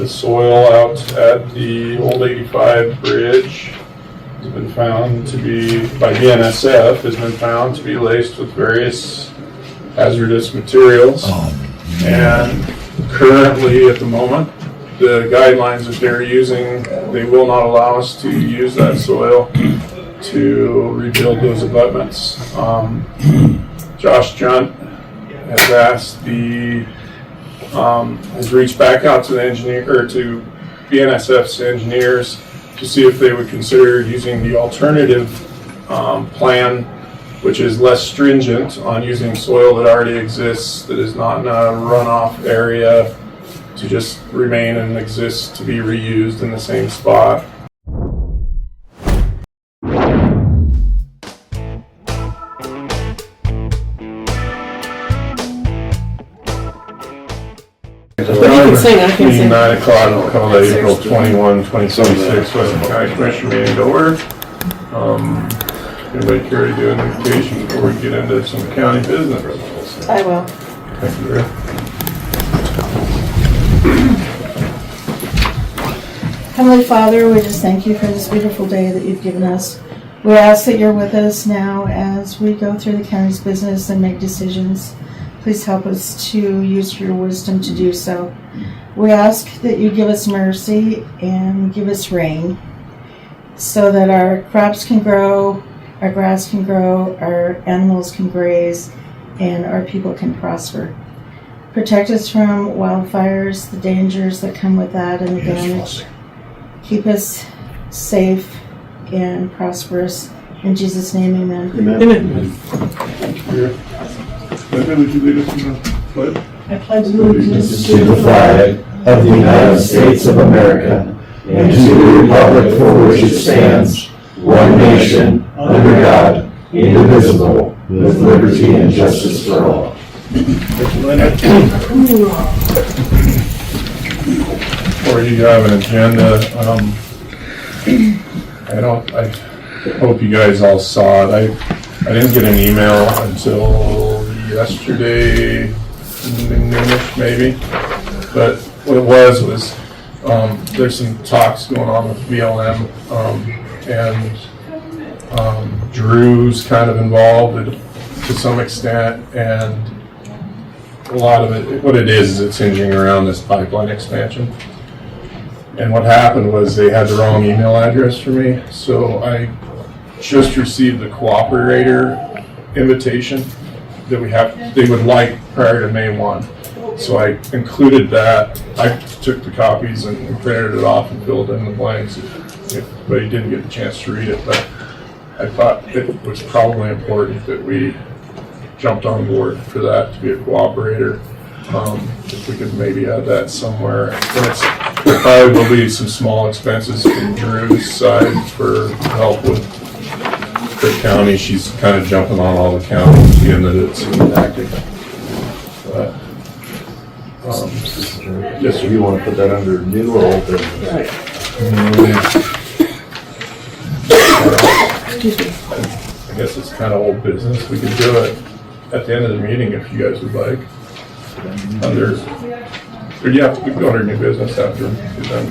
the soil out at the old 85 bridge has been found to be, by BNSF, has been found to be laced with various hazardous materials. And currently, at the moment, the guidelines that they're using, they will not allow us to use that soil to rebuild those abutments. Josh Junt has asked has reached back out to the engineer, or to BNSF's engineers, to see if they would consider using the alternative plan, which is less stringent on using soil that already exists, that is not in a runoff area, to just remain and exist to be reused in the same spot. But you can sing, I can sing. 9 o'clock, call the April 21, 2026 Weston County Commission meeting to order. Anybody care to do an invitation before we get into some county business? I will. Thank you, Rick. Heavenly Father, we just thank you for this beautiful day that you've given us. We ask that you're with us now as we go through the county's business and make decisions. Please help us to use your wisdom to do so. We ask that you give us mercy and give us rain so that our crops can grow, our grass can grow, our animals can graze, and our people can prosper. Protect us from wildfires, the dangers that come with that, and the damage. Keep us safe and prosperous. In Jesus' name, amen. Amen. Thank you. Linda, would you lead us in the pledge? I pledge allegiance to the flag of the United States of America and to the republic for which it stands, one nation, under God, indivisible, with liberty and justice for all. Or you have an agenda. I hope you guys all saw it. I didn't get an email until yesterday, noonish maybe. But what it was there's some talks going on with BLM, and Drew's kind of involved to some extent, and a lot of it, what it is it's hinging around this pipeline expansion. And what happened was they had the wrong email address for me, so I just received the cooperator invitation that they would like prior to May 1. So I included that. I took the copies and printed it off and filled in the blanks if anybody didn't get the chance to read it. But I thought it was probably important that we jumped on board for that, to be a cooperator. If we could maybe add that somewhere. And there probably will be some small expenses from Drew's side for help with Curt County. She's kind of jumping on all the counties, being that it's inactive. But, yes, sir. You want to put that under new or old business? Right. Excuse me. I guess it's kind of old business. We could do it at the end of the meeting if you guys would like. We can go under new business after we're done.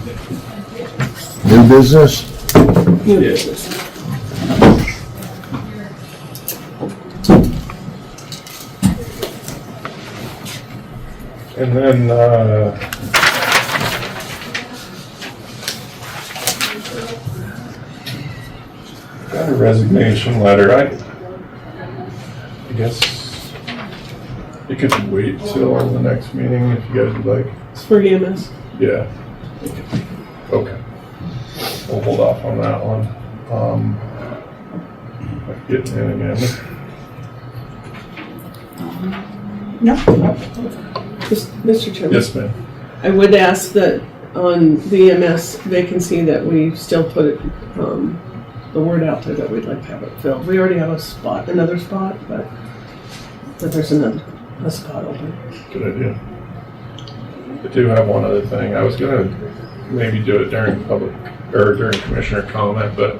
New business? New business. And then, got a resignation letter. I guess it could wait till the next meeting if you guys would like. It's for EMS. Yeah. Okay. We'll hold off on that one. Getting in again. No. Mr. Chairman. Yes, ma'am. I would ask that on the EMS vacancy that we still put it, the word out there that we'd like to have it filled. We already have another spot, but that there's a spot open. Good idea. I do have one other thing. I was gonna maybe do it during during commissioner comment, but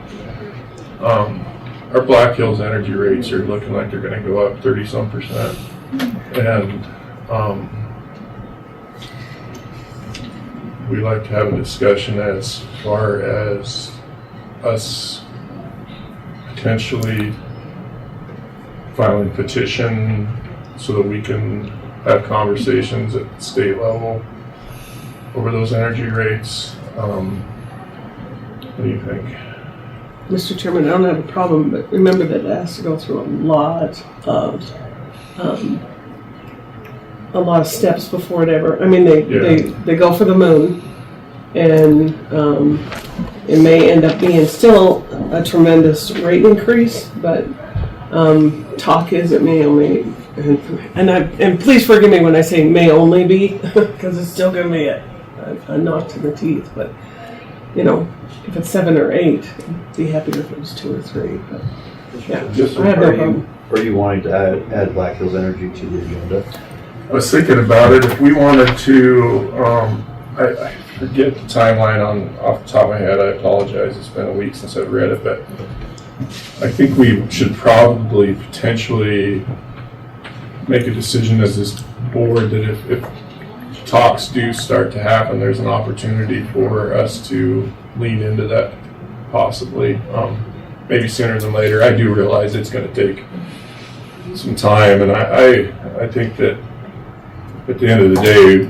our Black Hills energy rates are looking like they're gonna go up 30-some%. And we'd like to have a discussion as far as us potentially filing a petition so that we can have conversations at the state level over those energy rates. What do you think? Mr. Chairman, I don't have a problem, but remember that it has to go through a lot of steps before it ever. I mean, they go for the moon, and it may end up being still a tremendous rate increase, but talk is it may only, and please forgive me when I say may only be, because it's still going to be a knock to the teeth, but you know, if it's 7 or 8, I'd be happier if it was 2 or 3. But yeah, I have no problem. Are you wanting to add Black Hills Energy to the agenda? I was thinking about it. If we wanted to, I forget the timeline off the top of my head. I apologize. It's been a week since I've read it, but I think we should probably potentially make a decision as this board that if talks do start to happen, there's an opportunity for us to lean into that possibly, maybe sooner than later. I do realize it's going to take some time, and I think that at the end of the day,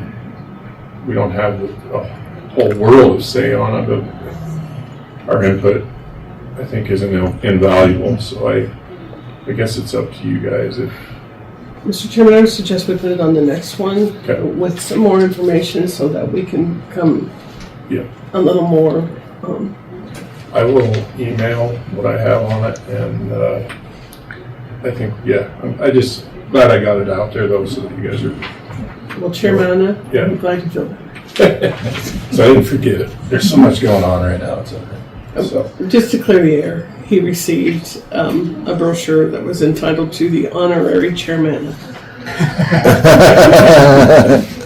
we don't have a whole world of say on it, but our input, I think, is invaluable. So I guess it's up to you guys. If Mr. Chairman, I would suggest we put it on the next one with some more information so that we can come a little more. I will email what I have on it, and I think, I just glad I got it out there though, so that you guys are. Well, Chairman, I'm glad you feel that. So I didn't forget it. There's so much going on right now. So. Just to clear the air, he received a brochure that was entitled to the honorary chairman.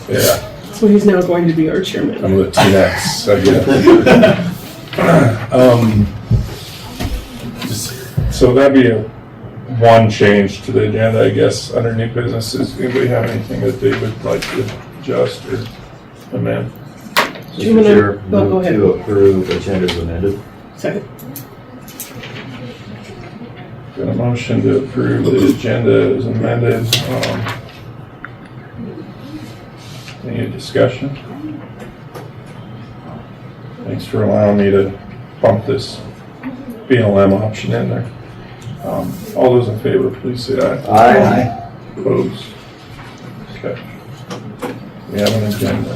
Yeah. So he's now going to be our chairman. I'm Latinx, I get. So that'd be one change to the agenda, I guess, under new businesses. Anybody have anything that they would like to adjust or amend? Mr. Chair, go ahead. to approve agenda as amended. Second. Got a motion to approve the agenda as amended. Any discussion? Thanks for allowing me to bump this BLM option in there. All those in favor, please say aye. Aye. Opposed? Okay. We have an agenda.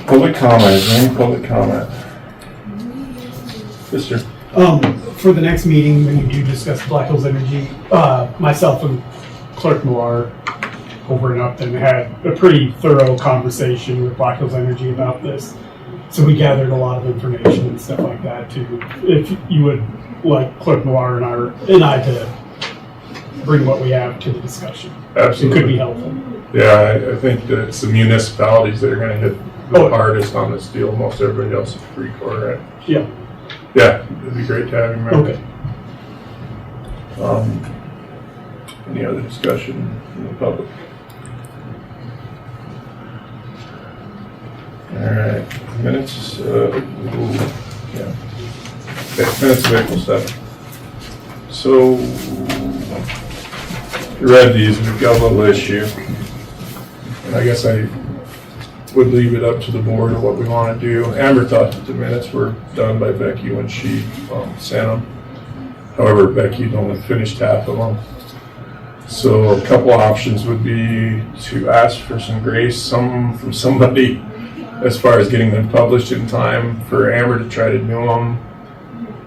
Public comment. Is there any public comment? Mister? For the next meeting, when you do discuss Black Hills Energy, myself and Clerk Meier over in Upton had a pretty thorough conversation with Black Hills Energy about this. So we gathered a lot of information and stuff like that too. If you would like Clerk Meier and I to bring what we have to the discussion. Absolutely. It could be helpful. Yeah, I think that it's the municipalities that are going to hit the hardest on this deal. Most everybody else is free core, right? Yeah. Yeah, it'd be great to have you, remember. Okay. Any other discussion from the public? All right, minutes. Okay, minutes of April 7th. So, if you read these, we've got a little issue. And I guess I would leave it up to the board of what we want to do. Amber thought that the minutes were done by Becky when she sent them. However, Becky only finished half of them. So a couple options would be to ask for some grace from somebody as far as getting them published in time for Amber to try to do them.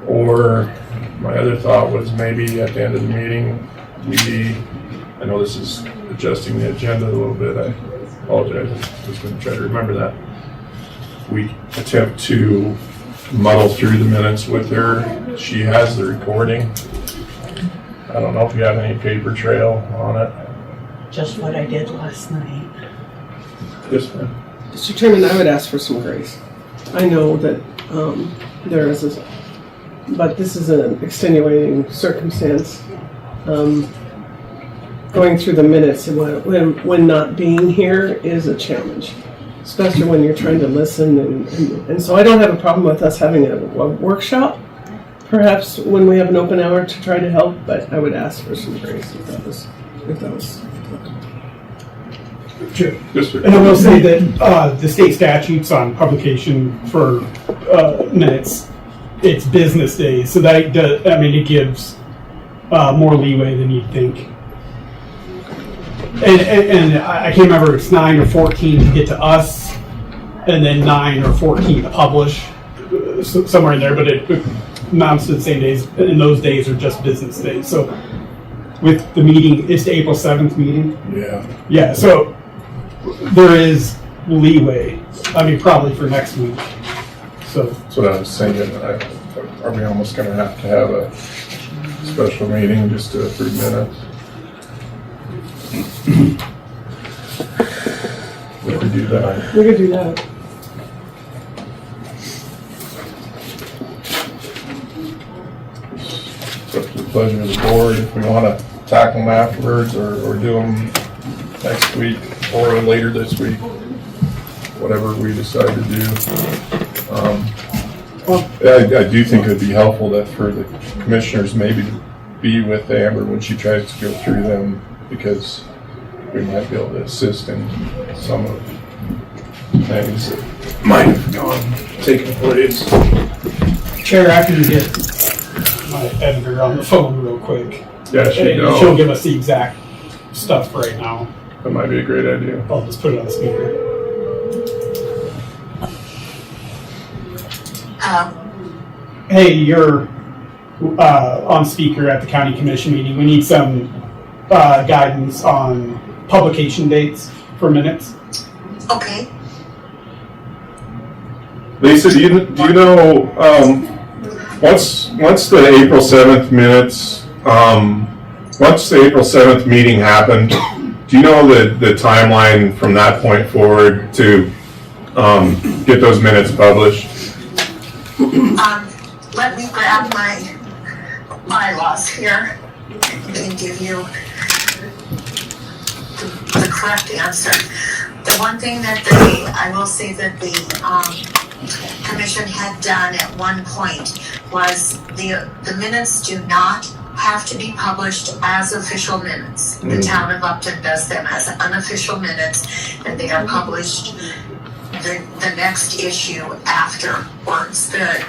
Or my other thought was maybe at the end of the meeting, I know this is adjusting the agenda a little bit, I apologize, I'm just going to try to remember that. We attempt to muddle through the minutes with her. She has the recording. I don't know if you have any paper trail on it. Just what I did last night. Yes, ma'am. Mr. Chairman, I would ask for some grace. I know that there is this, but this is an extenuating circumstance. going through the minutes when not being here is a challenge, especially when you're trying to listen. And so I don't have a problem with us having a workshop, perhaps when we have an open hour to try to help, but I would ask for some grace if that was Sure. Just And I will say that the state statutes on publication for minutes, it's business days, so that does, I mean, it gives more leeway than you'd think. And I can't remember if it's 9 or 14 to get to us, and then 9 or 14 to publish, somewhere in there, but it amounts to the same days, and those days are just business days. So with the meeting, it's the April 7th meeting. Yeah. Yeah, so there is leeway. I mean, probably for next week. So That's what I was thinking. Are we almost going to have a special meeting just to approve minutes? We could do that. we could do that. It's up to the pleasure of the board if we want to tackle them afterwards or do them next week or later this week, whatever we decide to do. I do think it would be helpful that for the commissioners maybe to be with Amber when she tries to go through them, because we might be able to assist in some of the things that might have taken place. Chair, I can get my editor on the phone real quick. Yeah, And she'll give us the exact stuff right now. That might be a great idea. I'll just put it on speaker. Hey, you're on speaker at the county commission meeting. We need some guidance on publication dates for minutes. Okay. Lisa, do you know, once the April 7th minutes, once the April 7th meeting happened, do you know the timeline from that point forward to get those minutes published? Let me grab my bylaws here and give you the correct answer. The one thing that I will say that the commission had done at one point was the minutes do not have to be published as official minutes. The town of Upton does them as unofficial minutes, and they are published the next issue afterwards. The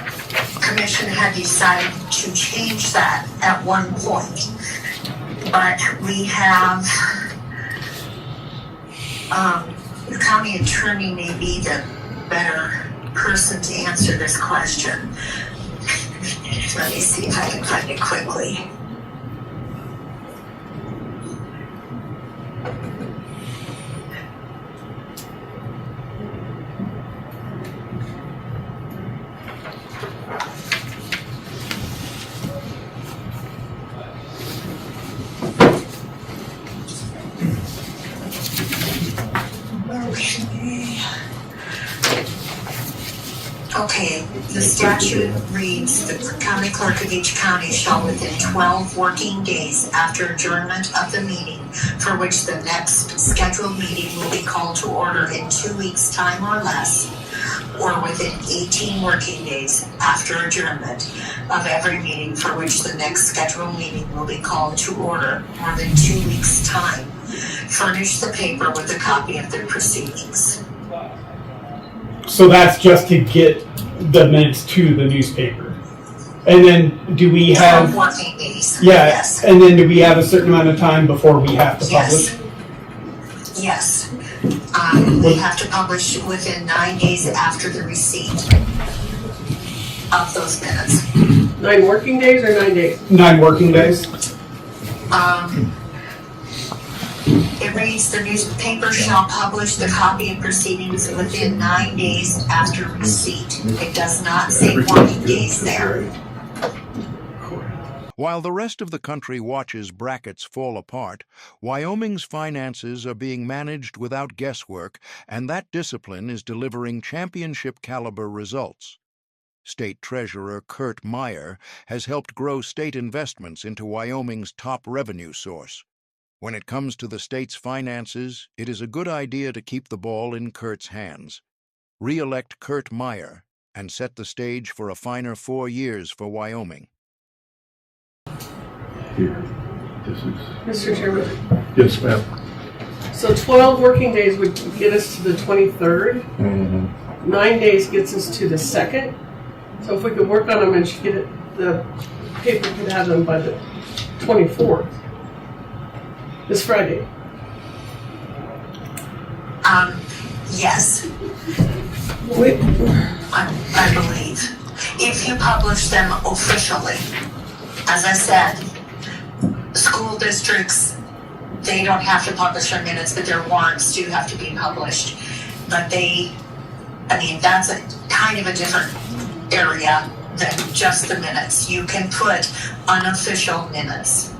commission had decided to change that at one point, but we have the county attorney may be the better person to answer this question. Let me see if I can find it quickly. Okay, the statute reads, the county clerk of each county shall within 12 working days after adjournment of the meeting, for which the next scheduled meeting will be called to order in 2 weeks' time or less, or within 18 working days after adjournment of every meeting for which the next scheduled meeting will be called to order more than 2 weeks' time, furnish the paper with a copy of the proceedings. So that's just to get the minutes to the newspaper. And then do we 12 have, working days. yeah, Yes. and then do we have a certain amount of time before we have to publish? Yes. We have to publish within 9 days after the receipt of those minutes. 9 working days or 9 days? 9 working days? It reads, the newspaper shall publish the copy of proceedings within 9 days after receipt. It does not say working days there. While the rest of the country watches brackets fall apart, Wyoming's finances are being managed without guesswork, and that discipline is delivering championship-caliber results. State Treasurer Curt Meier has helped grow state investments into Wyoming's top revenue source. When it comes to the state's finances, it is a good idea to keep the ball in Curt's hands. Re-elect Curt Meier and set the stage for a finer 4 years for Wyoming. Here, this is. Mr. Chairman, Yes, ma'am. so 12 working days would get us to the 23rd. Mm-hmm. 9 days gets us to the 2nd. So if we could work on them and get it, the paper could have them by the 24th. This Friday. Yes, Wait, I believe. If you publish them officially, as I said, school districts, they don't have to publish their minutes, but their warrants do have to be published. But that's a kind of a different area than just the minutes. You can put unofficial minutes,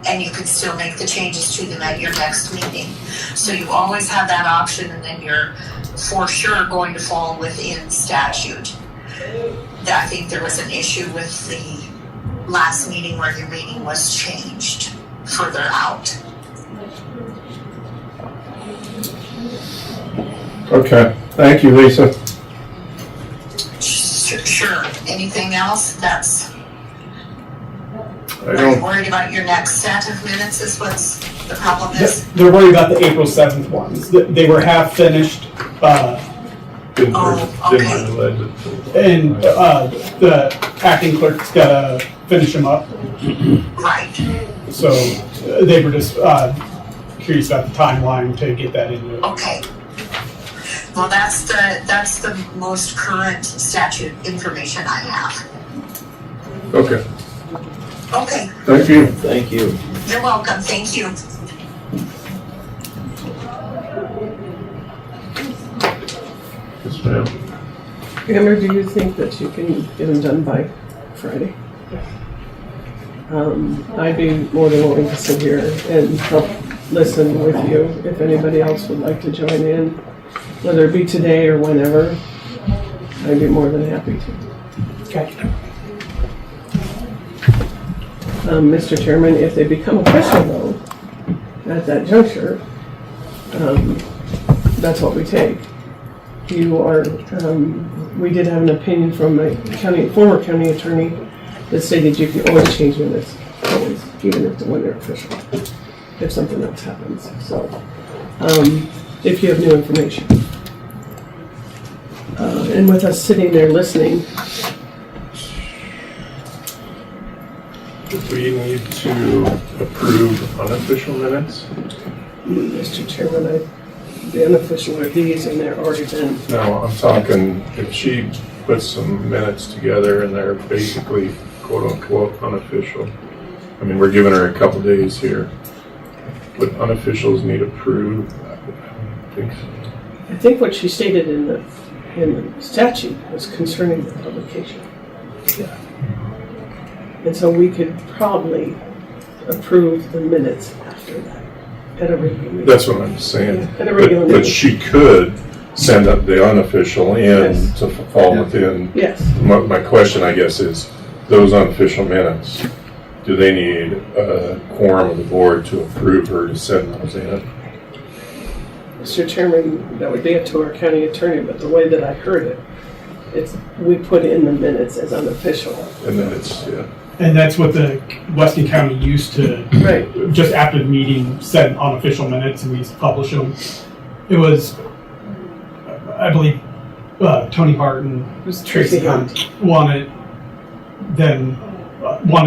and you can still make the changes to them at your next meeting. So you always have that option, and then you're for sure going to fall within statute. I think there was an issue with the last meeting where your meeting was changed further out. Okay, thank you, Lisa. Sure. Anything else? I Are you don't, worried about your next set of minutes is what's the problem is? They're worried about the April 7th ones. They were half finished, didn't okay. realize it. and the acting clerk's gotta finish them up. Right. So they were just curious about the timeline to get that into it. Okay. Well, that's the most current statute information I have. Okay, Okay. thank you. Thank you. You're welcome. Thank you. Yes, ma'am. Amber, do you think that you can get them done by Friday? I'd be more than willing to sit here and help listen with you if anybody else would like to join in, whether it be today or whenever. I'd be more than happy to. Okay. Mr. Chairman, if they become official though, at that juncture, that's what we take. You are, we did have an opinion from a former county attorney that stated you can always change minutes, always, even if when they're official, if something else happens. So, if you have new information. And with us sitting there listening, Do we need to approve unofficial minutes? Mr. Chairman, the unofficial are these and they're already been. No, I'm talking, if she puts some minutes together and they're basically quote unquote unofficial. I mean, we're giving her a couple days here. Would unofficials need approved? I don't think so. I think what she stated in the statute was concerning the publication. Yeah. And so we could probably approve the minutes after that at a regular meeting. That's what I'm saying. Yeah, at a regular But meeting. she could send up the unofficial in Yes. to fall within. Yes. My question, I guess, is those unofficial minutes, do they need a quorum of the board to approve her to send those in? Mr. Chairman, that would be up to our county attorney, but the way that I heard it, we put in the minutes as unofficial. And then it's, yeah. And that's what the Weston County used to, Right. just after the meeting, send unofficial minutes and we publish them. It was, I believe, Tony Barton, It was Tracy Hunt. wanted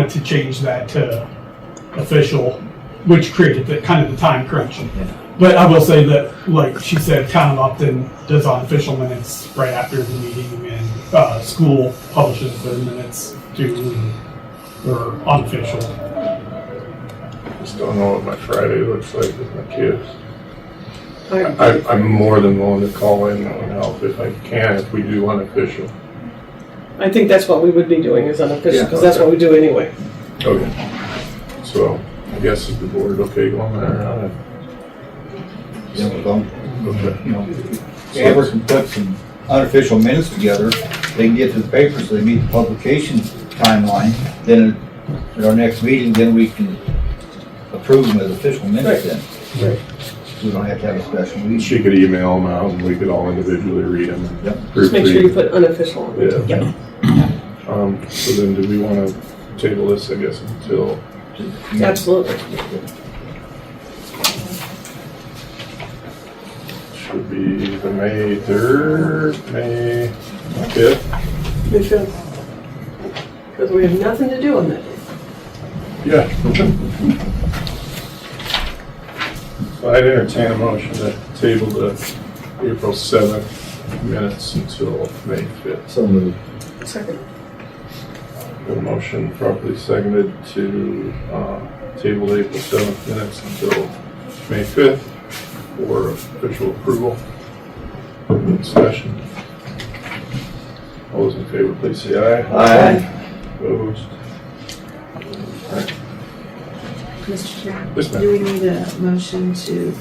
to change that to official, which created the kind of the time crunch. But I will say that, like she said, town often does unofficial minutes right after the meeting, and school publishes their minutes too, or unofficial. Just don't know what my Friday looks like with my kids. I- I'm more than willing to call in and help if I can, if we do unofficial. I think that's what we would be doing as unofficial, Yeah, because that's okay. what we do anyway. Okay. So, I guess is the board okay going there? Yeah, well, Okay. you know, Amber can put some unofficial minutes together. They can get to the paper so they meet the publication timeline. Then at our next meeting, then we can approve them as official minutes then. Right. We don't have to have a special meeting. She could email them out and we could all individually read them and Yep. Just make sure you proofread. put unofficial on it. Yeah. Yep. So then do we want to table this, I guess, until, Absolutely. should be the May 3rd, May 5th? They should. Because we have nothing to do on that day. Yeah. So I'd entertain a motion to table the April 7th minutes until May 5th. So moved. Second. A motion properly seconded to table the April 7th minutes until May 5th for official approval. Discussion. All those in favor, please say aye. Aye. Opposed? Mr. Chair, Yes, ma'am. do we need a motion to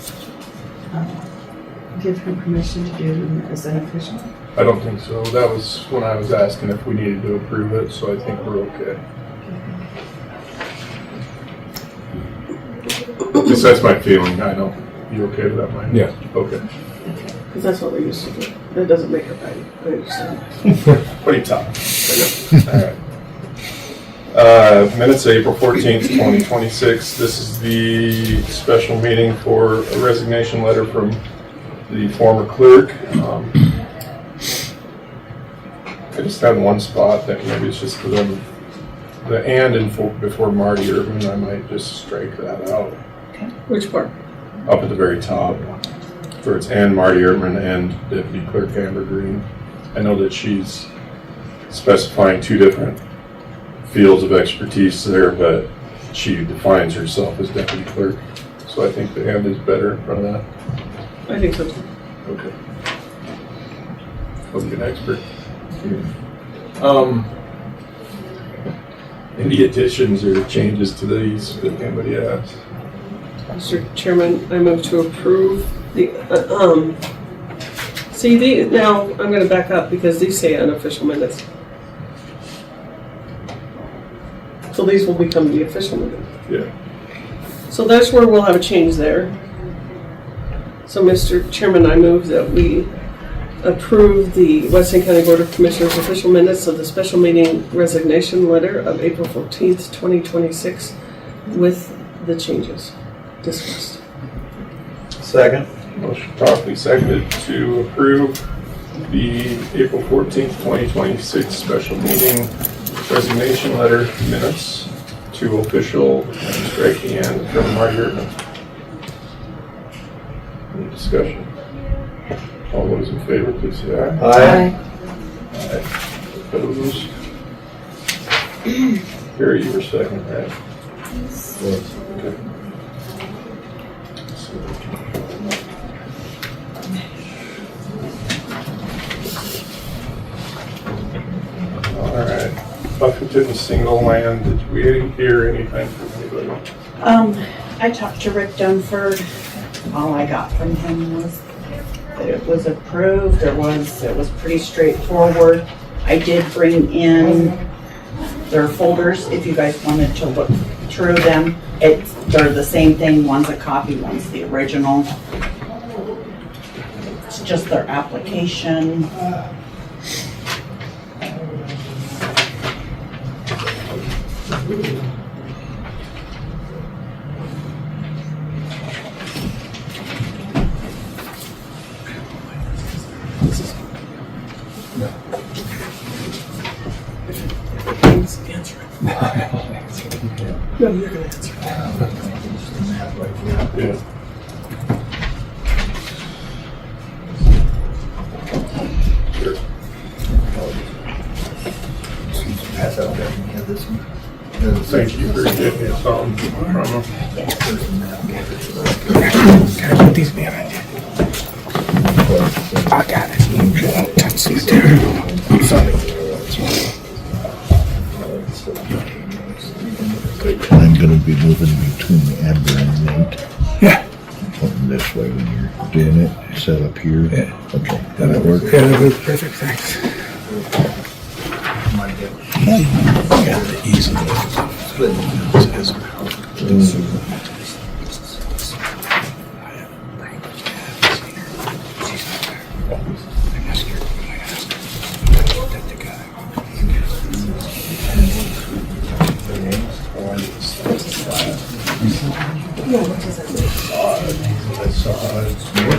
give her permission to do them as an official? I don't think so. That was when I was asking if we needed to approve it, so I think we're okay. At least that's my feeling. I know. You okay with that, Mike? Yeah. Okay. Because that's what we used to do. That doesn't make it right. I understand. What are you talking? All right. Minutes, April 14th, 2026. This is the special meeting for a resignation letter from the former clerk. I just had one spot that maybe it's just for them, the and in before Marty Irvin, I might just strike that out. Which part? Up at the very top, where it's and Marty Irvin and Deputy Clerk Amber Green. I know that she's specifying two different fields of expertise there, but she defines herself as deputy clerk. So I think the and is better in front of that. I think so too. Okay. Wasn't an expert. Any additions or changes to these that anybody has? Mr. Chairman, I move to approve the, now I'm going to back up because these say unofficial minutes. So these will become the official minutes. Yeah. So that's where we'll have a change there. So Mr. Chairman, I move that we approve the Weston County Board of Commissioners official minutes of the special meeting resignation letter of April 14th, 2026 with the changes discussed. Second. Motion properly seconded to approve the April 14th, 2026 special meeting resignation letter minutes to official and strike the end from Marty Irvin. Any discussion? All those in favor, please say aye. Aye. Aye. Opposed? Gary, you were second, right? Okay. All right. Buffington Single Land, did we hear anything from anybody? I talked to Rick Dunford. All I got from him was that it was approved. It was pretty straightforward. I did bring in their folders if you guys wanted to look through them. They're the same thing. One's a copy, one's the original. It's just their application. Answer it. No, you're going to answer it. Yeah. Sure. Pass out there. You have this one. Thank you for getting me something from them. Can I put these behind you? I got it. Don't touch these there. I'm sorry. I'm gonna be moving between Amber and Nate. Yeah. Pointing this way when you're doing it. Set up here. Yeah. Okay. That'll work. Yeah, that was perfect. Thanks. Yeah, the easy.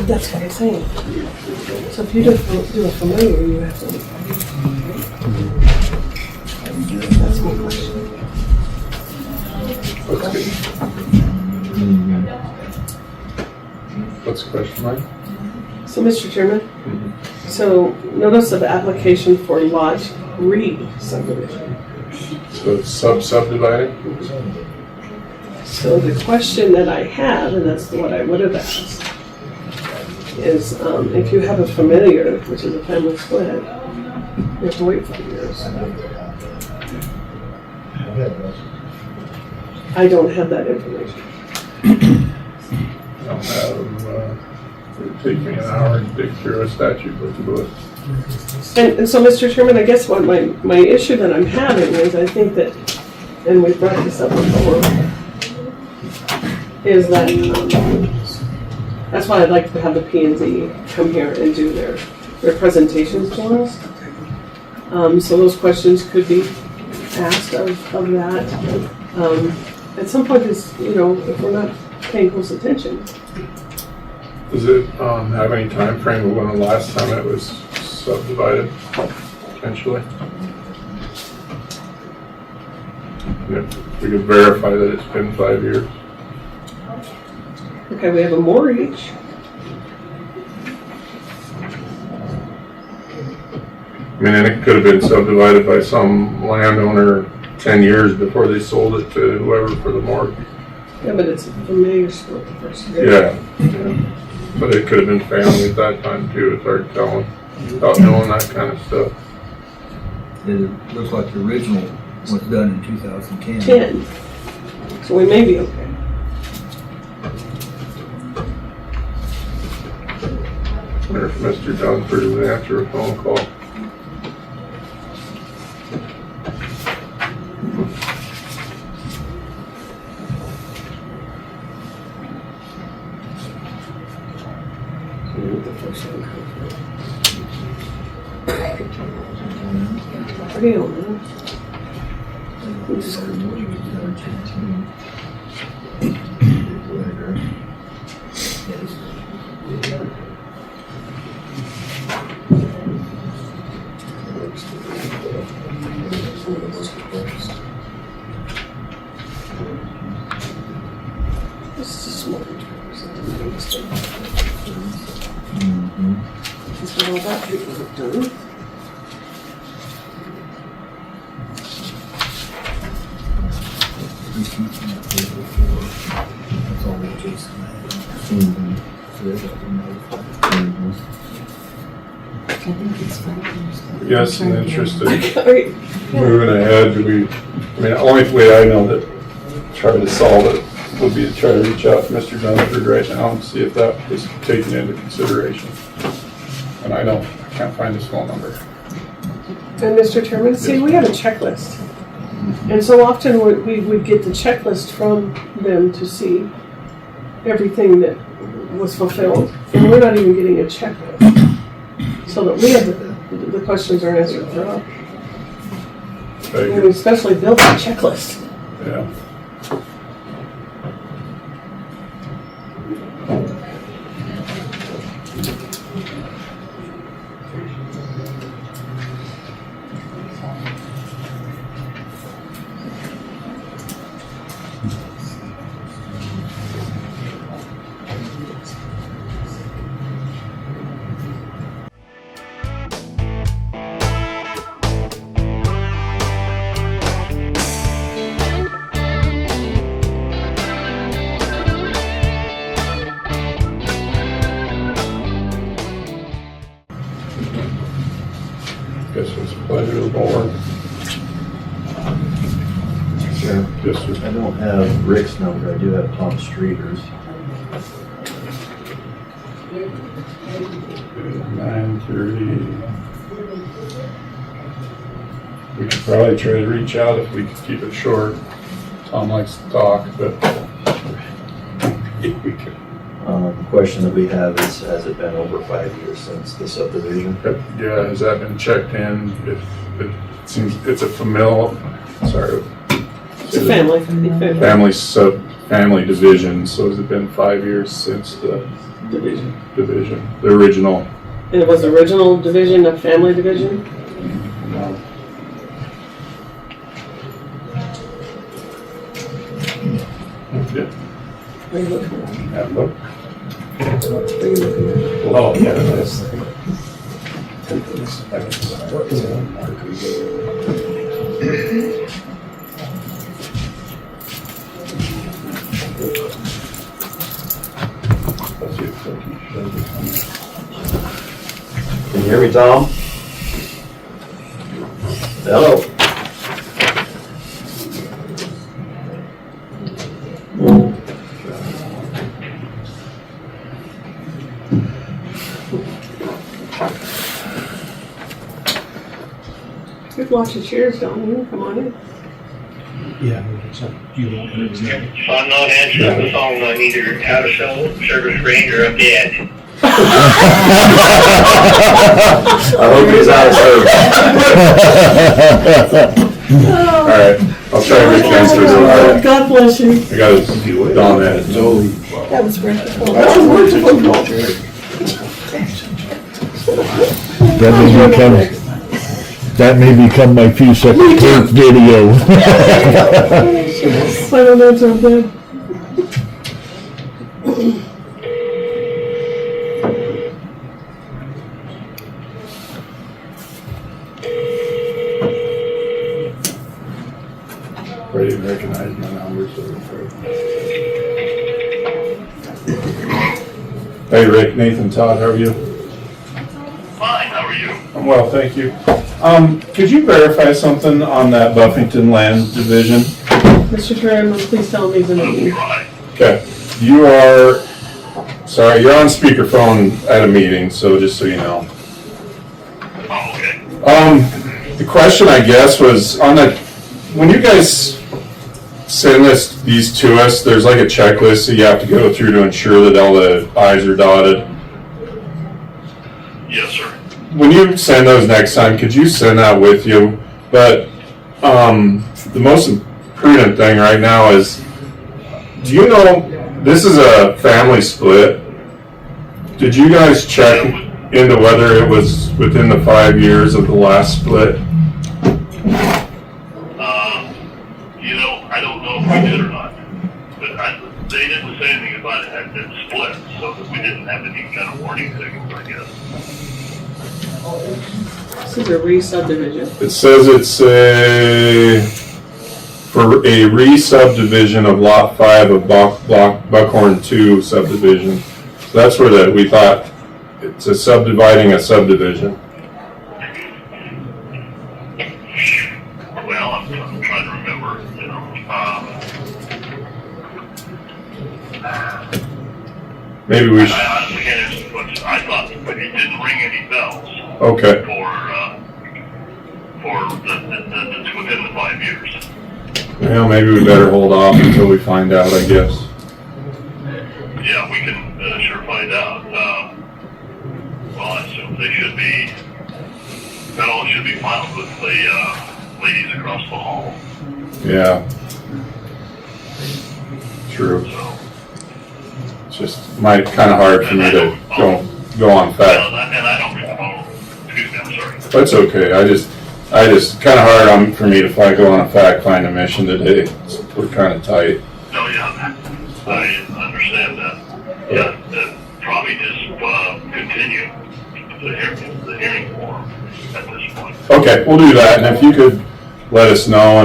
That's what I'm saying. So if you do a familiar, you have to. That's my question. What's the question, Mike? So, Mr. Chairman, so notice of application for lot re-subdivision. So it's subdividing? So the question that I have, and that's what I would have asked, is if you have a familiar, which is a family split, you have to wait 5 years. I don't have that information. I don't have, it would take me an hour to dig through a statute book to do it. And so, Mr. Chairman, I guess what my issue that I'm having is I think that, and we've brought this up before, is that that's why I'd like to have the P&Z come here and do their presentations for us. So those questions could be asked of that. At some point, is if we're not paying close attention. Does it have any time frame of when the last time it was subdivided, potentially? And if we could verify that it's been 5 years. Okay, we have a mortgage. I mean, and it could have been subdivided by some landowner 10 years before they sold it to whoever for the mortgage. Yeah, but it's a familiar split the first year. Yeah. But it could have been family at that time too, it's hard telling, without knowing that kind of stuff. It looks like the original was done in 2010. 10. So we may be okay. I wonder if Mr. Dunford would answer a phone call. Pretty old, huh? This is a small one. That's what all that people have done. Yes, and interested. Okay. Moving ahead, I mean, the only way I know to try to solve it would be to try to reach out to Mr. Dunford right now and see if that was taken into consideration. And I can't find his phone number. And Mr. Chairman, see, we have a checklist. And so often we would get the checklist from them to see everything that was fulfilled. And we're not even getting a checklist. So that we have the questions are answered for us. And we especially built a checklist. Yeah. Guess it's a pleasure to the board. Sure. Yes, sir. I don't have Rick's number, I do have Tom Streeter's. 9:30. We could probably try to reach out if we could keep it short. Tom likes to talk, but we could. Question that we have is, has it been over 5 years since the subdivision? Yeah, has that been checked in? If it seems it's a sorry. It's a family. Family division, so has it been 5 years since the Division. the original? And it was the original division, a family division? Yeah. Are you looking at? Yeah, look. Are you looking at? Oh, yeah, that's. Can you hear me, Tom? Hello? Good watch your cheers, don't you? Come on in. Yeah. You won't. If I'm not answering the phone, I'm either out of service range or I'm dead. I hope he's out of service. All right, I'll try to make answers. God bless you. I got to don that. That was wonderful. That was wonderful. That may become my few second Curt video. I don't know, John, Dad. Ready to recognize my numbers. Hey Rick, Nathan, Todd, how are you? Fine, how are you? I'm well, thank you. Could you verify something on that Buffington land division? Mr. Chairman, please tell me the name. Right. Okay, you're on speakerphone at a meeting, so just so you know. Oh, okay. The question, I guess, was on when you guys send these to us, there's like a checklist that you have to go through to ensure that all the I's are dotted. Yes, sir. When you send those next time, could you send that with you? But the most prudent thing right now is, do you know, this is a family split. Did you guys check into whether it was within the 5 years of the last split? I don't know if we did or not. But they didn't say anything about it had been split, so that we didn't have any kind of warning signals, I guess. This is a re-subdivision. It says it's for a re-subdivision of Lot 5 of Buckhorn 2 subdivision. So that's where we thought it's subdividing a subdivision. Well, I'm trying to remember, Maybe we should. I honestly can't answer the question. I thought, but it didn't ring any bells. Okay. For that's within the 5 years. Well, maybe we better hold off until we find out, I guess. Yeah, we can sure find out. Well, I assume they should be. That all should be filed with the ladies across the hall. Yeah. True. So. It's just kind of hard for me to go on fact. And I don't recall. Excuse me, I'm sorry. That's okay. I just kind of hard for me to go on a fact-finding mission today. We're kind of tight. No, yeah, I understand that. Yeah, probably just continue the hearing forum at this point. Okay, we'll do that. And if you could let us know,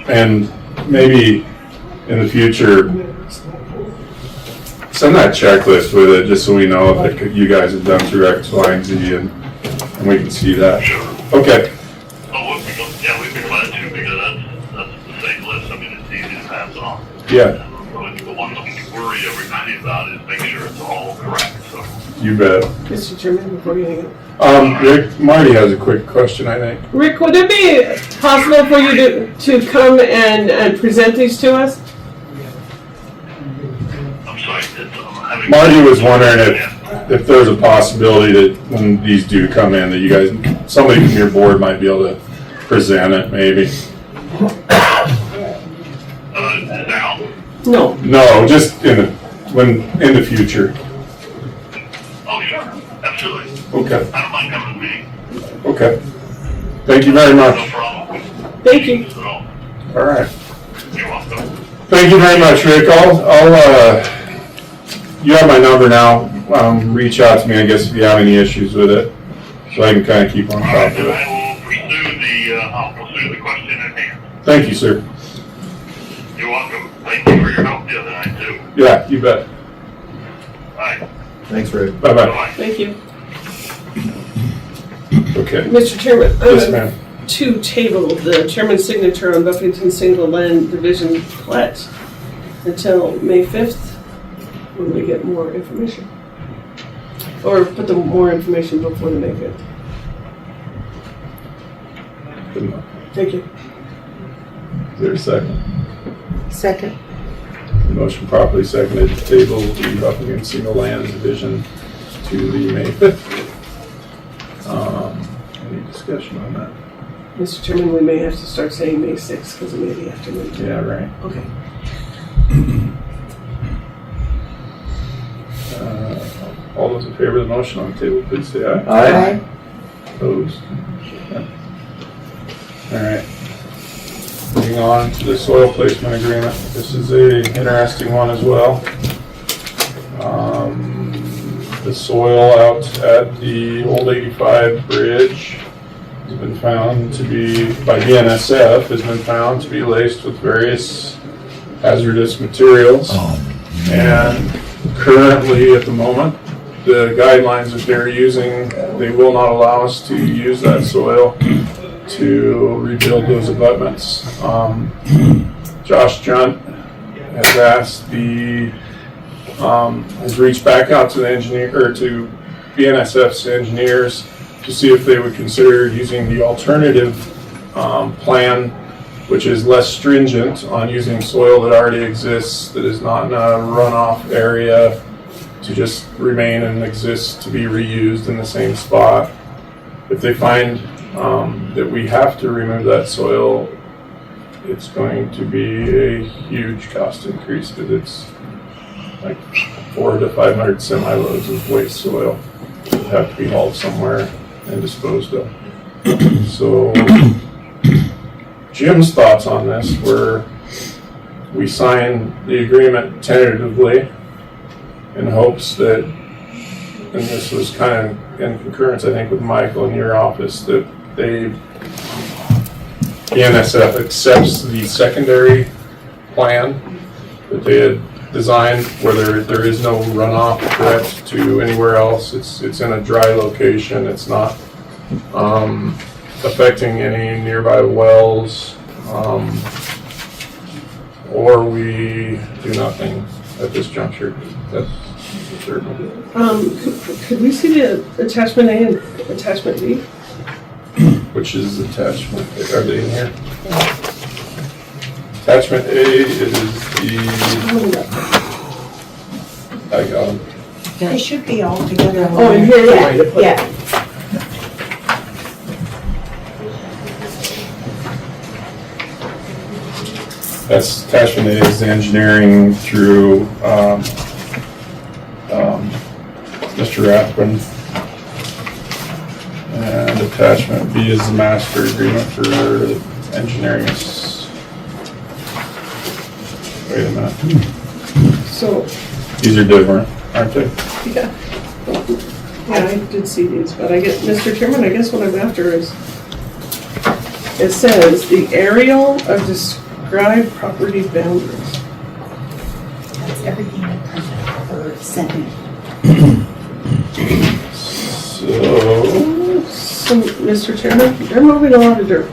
and maybe in the future send that checklist with it, just so we know if you guys have done through X, Y, and Z, and we can see that. Sure. Okay. Oh, we'd be glad to, because that's the same list. I mean, it's easy to pass on. Yeah. The one that we worry everybody about is make sure it's all correct. So. You bet. Mr. Chairman, before you hang up. Rick, Marty has a quick question, I think. Rick, would it be possible for you to come and present these to us? I'm sorry, I'm having Marty was wondering if there's a possibility that when these do come in, that you guys, somebody from your board might be able to present it, maybe. Now, No, No, just in the future. oh, sure, absolutely. Okay, I don't mind coming to the meeting. okay. Thank you very No much. problem. thank you. So, All right. you're welcome. Thank you very much, Rick. You have my number now. Reach out to me, I guess, if you have any issues with it, so I can kind of keep on All top right, of then it. I'll pursue the question at hand. Thank you, sir. You're welcome. Thank you for your help the other night, too. Yeah, you bet. Bye. Thanks, Rick. Bye-bye. Bye-bye. Thank you. Okay. Mr. Chairman, Yes, ma'am. to table the chairman's signature on Buffington Single Land Division plat until May 5th, when we get more information. Or put the more information before the May 5th. Good enough. Thank you. Is there a second? Second. Motion properly seconded to table the Buffington Single Land Division to the May 5th. Any discussion on that? Mr. Chairman, we may have to start saying May 6th because it may be afternoon. Yeah, right. Okay. All those in favor of the motion on the table, please say aye. Aye. Opposed? Okay. All right. Moving on to the soil placement agreement. This is a interesting one as well. The soil out at the old 85 bridge has been found to be, by the NSF, has been found to be laced with various hazardous materials. And currently, at the moment, the guidelines that they're using, they will not allow us to use that soil to rebuild those abutments. Josh Junt has asked has reached back out to the engineer, or to BNSF's engineers to see if they would consider using the alternative plan, which is less stringent on using soil that already exists, that is not in a runoff area, to just remain and exist to be reused in the same spot. If they find that we have to remove that soil, it's going to be a huge cost increase, because it's like 400 to 500 semi-loads of waste soil that have to be hauled somewhere and disposed of. So Jim's thoughts on this were, we sign the agreement tentatively in hopes that, and this was kind of in concurrence, I think, with Michael in your office, that the NSF accepts the secondary plan that they had designed, where there is no runoff threat to anywhere else. It's in a dry location. It's not affecting any nearby wells, or we do nothing at this juncture. That's certain. Could we see the attachment A and attachment B? Which is attachment, are they in here? Attachment A is the, I got them. They should be all together. Oh, in here, Yeah, yeah. yeah. That's attachment A is the engineering through Mr. Rathbun. And attachment B is the master agreement for engineering. Wait a minute. So, These are different, aren't they? yeah. Yeah, I did see these, but I guess, Mr. Chairman, I guess what I'm after is, it says the aerial of described property boundaries. That's everything I printed or sent me. So, Mr. Chairman, they're moving a lot of dirt.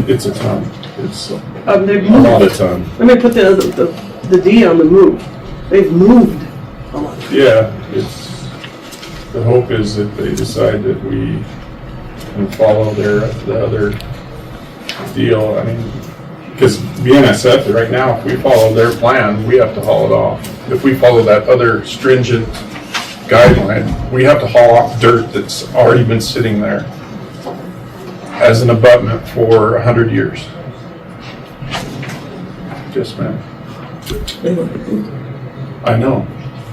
It's a ton. It's They've a lot moved. of ton. Let me put the D on the move. They've moved a lot. Yeah, the hope is that they decide that we can follow the other deal. I mean, because BNSF right now, if we follow their plan, we have to haul it off. If we follow that other stringent guideline, we have to haul off dirt that's already been sitting there as an abutment for 100 years. Yes, ma'am. I know.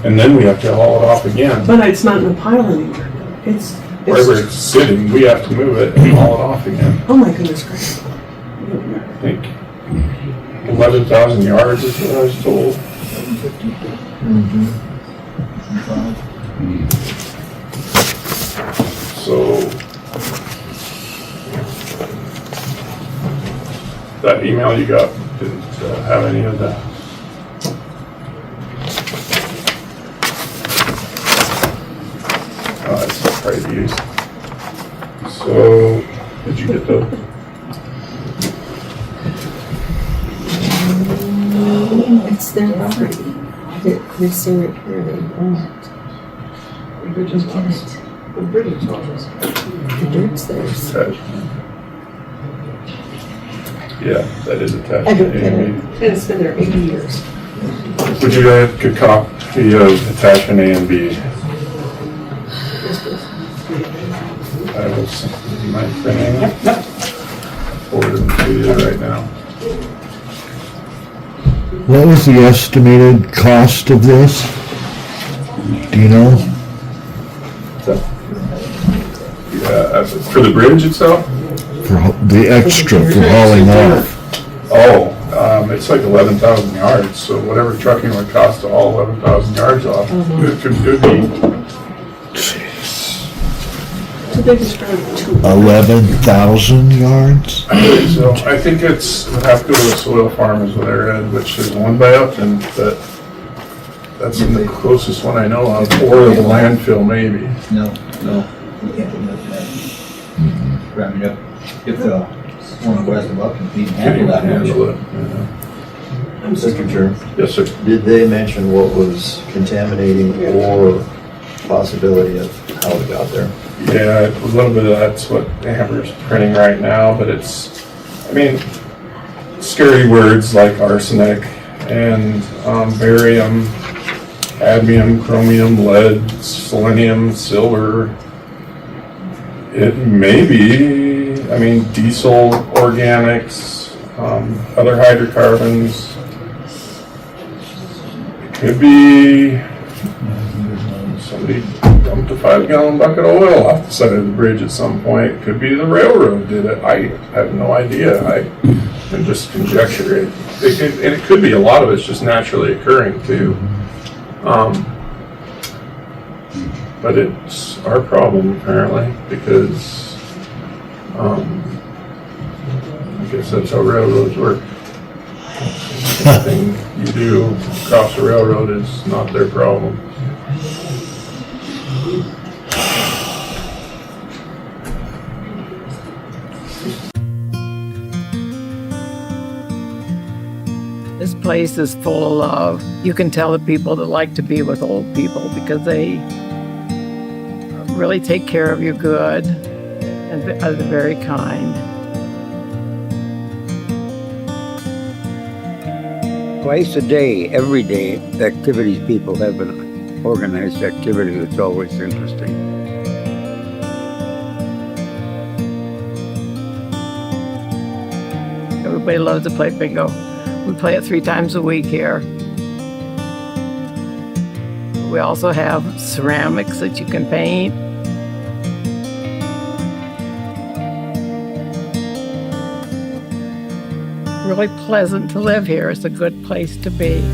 And then we have to haul it off again. But it's not in a pile anymore. It's Wherever it's sitting, we have to move it and haul it off again. oh my goodness gracious. I think 11,000 yards is what I was told. So that email you got didn't have any of that. Oh, that's probably used. So, did you get those? It's their property. They're so repair, they own it. The dirt's theirs. Attachment. Yeah, that is attached. I don't get it. And it's been there 80 years. Would you like a copy of attachment A and B? I will send you my printing. Forward them to you right now. What was the estimated cost of this? Do you know? Yeah, for the bridge itself? For the extra for hauling off? Oh, it's like 11,000 yards, so whatever trucking would cost to haul 11,000 yards off, it could be. So they describe it too. 11,000 yards? I think so. I think it's, would have to go to the soil farmers with their head, which is one by Upton, but that's the closest one I know of, or the landfill maybe. No. I mean, if the one west of Upton can handle that. Handle it, yeah. Mr. Chair, Yes, sir. did they mention what was contaminating or possibility of how it got there? Yeah, a little bit of that's what Amber's printing right now, but it's, I mean, scary words like arsenic and barium, cadmium, chromium, lead, selenium, silver. It may be, I mean, diesel, organics, other hydrocarbons. It could be somebody dumped a 5-gallon bucket of oil off the side of the bridge at some point. Could be the railroad did it. I have no idea. I can just conjecture it. And it could be a lot of it's just naturally occurring too. But it's our problem apparently because I guess that's how railroads work. Anything you do across the railroad is not their problem. This place is full of love. You can tell the people that like to be with old people because they really take care of you good and are very kind. Twice a day, every day, the activities people have an organized activity that's always interesting. Everybody loves to play bingo. We play it 3 times a week here. We also have ceramics that you can paint. Really pleasant to live here. It's a good place to be.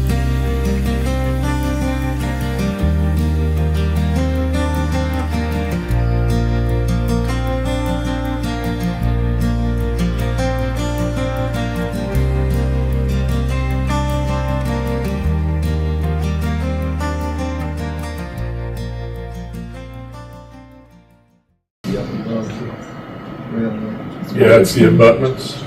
Yeah, it's the abutments.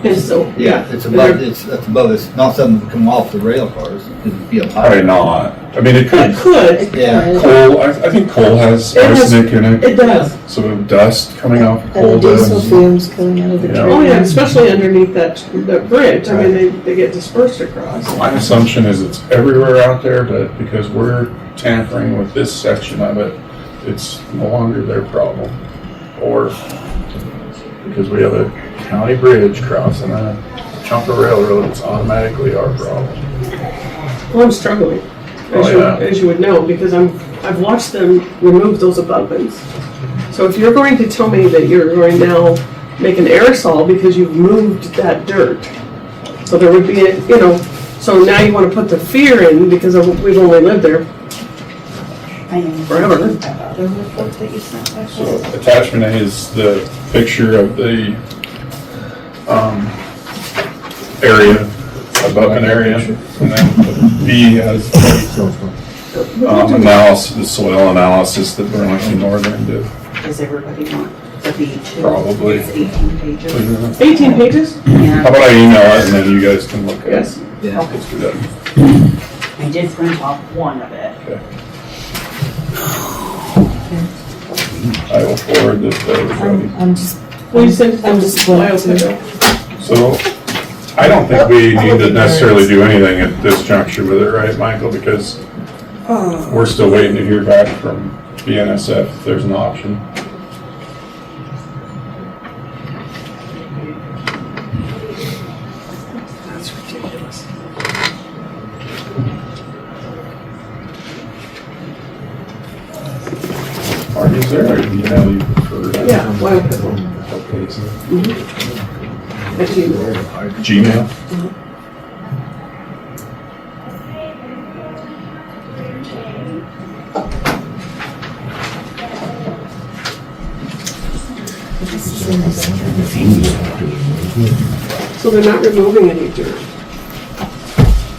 And so, Yeah, it's above, that's above, it's not something that come off the rail cars, it'd be up higher. Probably not. I mean, it it could. could, Yeah. Coal, I think coal has It has- arsenic in it. it does. Some dust coming off of And coal the diesel does. fumes coming out of the Yeah. train. Oh yeah, especially underneath that bridge. I mean, they get dispersed across. My assumption is it's everywhere out there, but because we're tampering with this section of it, it's no longer their problem. Or because we have a county bridge crossing a chunk of railroad, it's automatically our problem. Well, I'm struggling, Oh, yeah. as you would know, because I've watched them remove those abutments. So if you're going to tell me that you're going to now make an aerosol because you've moved that dirt, so there would be a, so now you want to put the fear in because we've only lived there I know. forever. That other report that you sent back. So attachment A is the picture of the area, abutment area, and then B has the analysis, the soil analysis that Burlington Northern did. Does everybody want the B2? Probably. It's 18 pages. 18 pages? How about I email it and then you guys can look at it? Yes. Yeah. Let's do that. I did print off one of it. Okay. I will forward this to everybody. I'm just, Will you send it I'm to just going to. So, I don't think we need to necessarily do anything at this juncture with it, right, Michael? Because we're still waiting to hear back from BNSF if there's an option. That's ridiculous. Are you there, or email you prefer? Yeah, why don't we? At Gmail. Gmail? So they're not removing any dirt.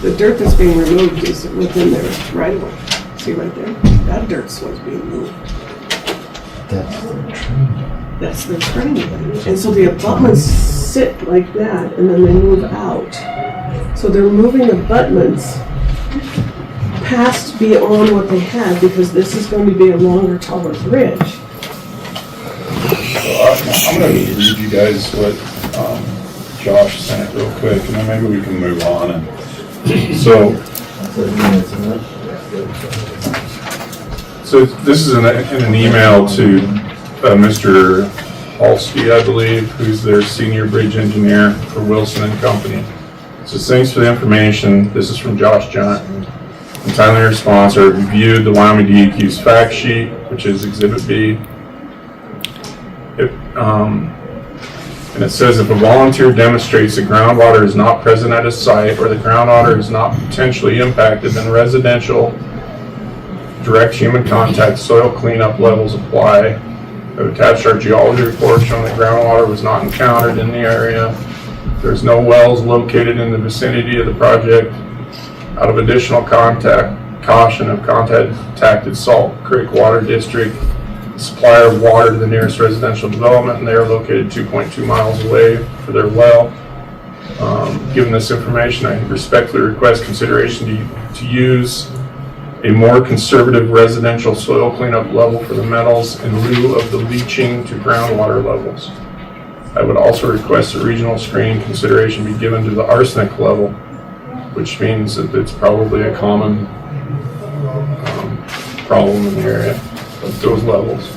The dirt that's being removed is within their right of way. See right there? That dirt's what's being moved. That's the train. And so the abutments sit like that and then they move out. So they're moving abutments past beyond what they had because this is going to be a longer, taller bridge. So I'm gonna read you guys what Josh sent real quick, and then maybe we can move on. And so this is in an email to Mr. Halsky, I believe, who's their senior bridge engineer for Wilson and Company. It says, thanks for the information. This is from Josh John. In timely response, I reviewed the Wyoming DEQ's fact sheet, which is Exhibit B. And it says if a volunteer demonstrates that groundwater is not present at a site or the groundwater is not potentially impacted, then residential direct human contact soil cleanup levels apply. I've attached our geology report showing that groundwater was not encountered in the area. There's no wells located in the vicinity of the project. Out of additional caution of contacted Salt Creek Water District, supplier of water to the nearest residential development, and they are located 2.2 miles away for their well. Given this information, I respectfully request consideration to use a more conservative residential soil cleanup level for the metals in lieu of the leaching to groundwater levels. I would also request a regional screening consideration be given to the arsenic level, which means that it's probably a common problem in the area at those levels.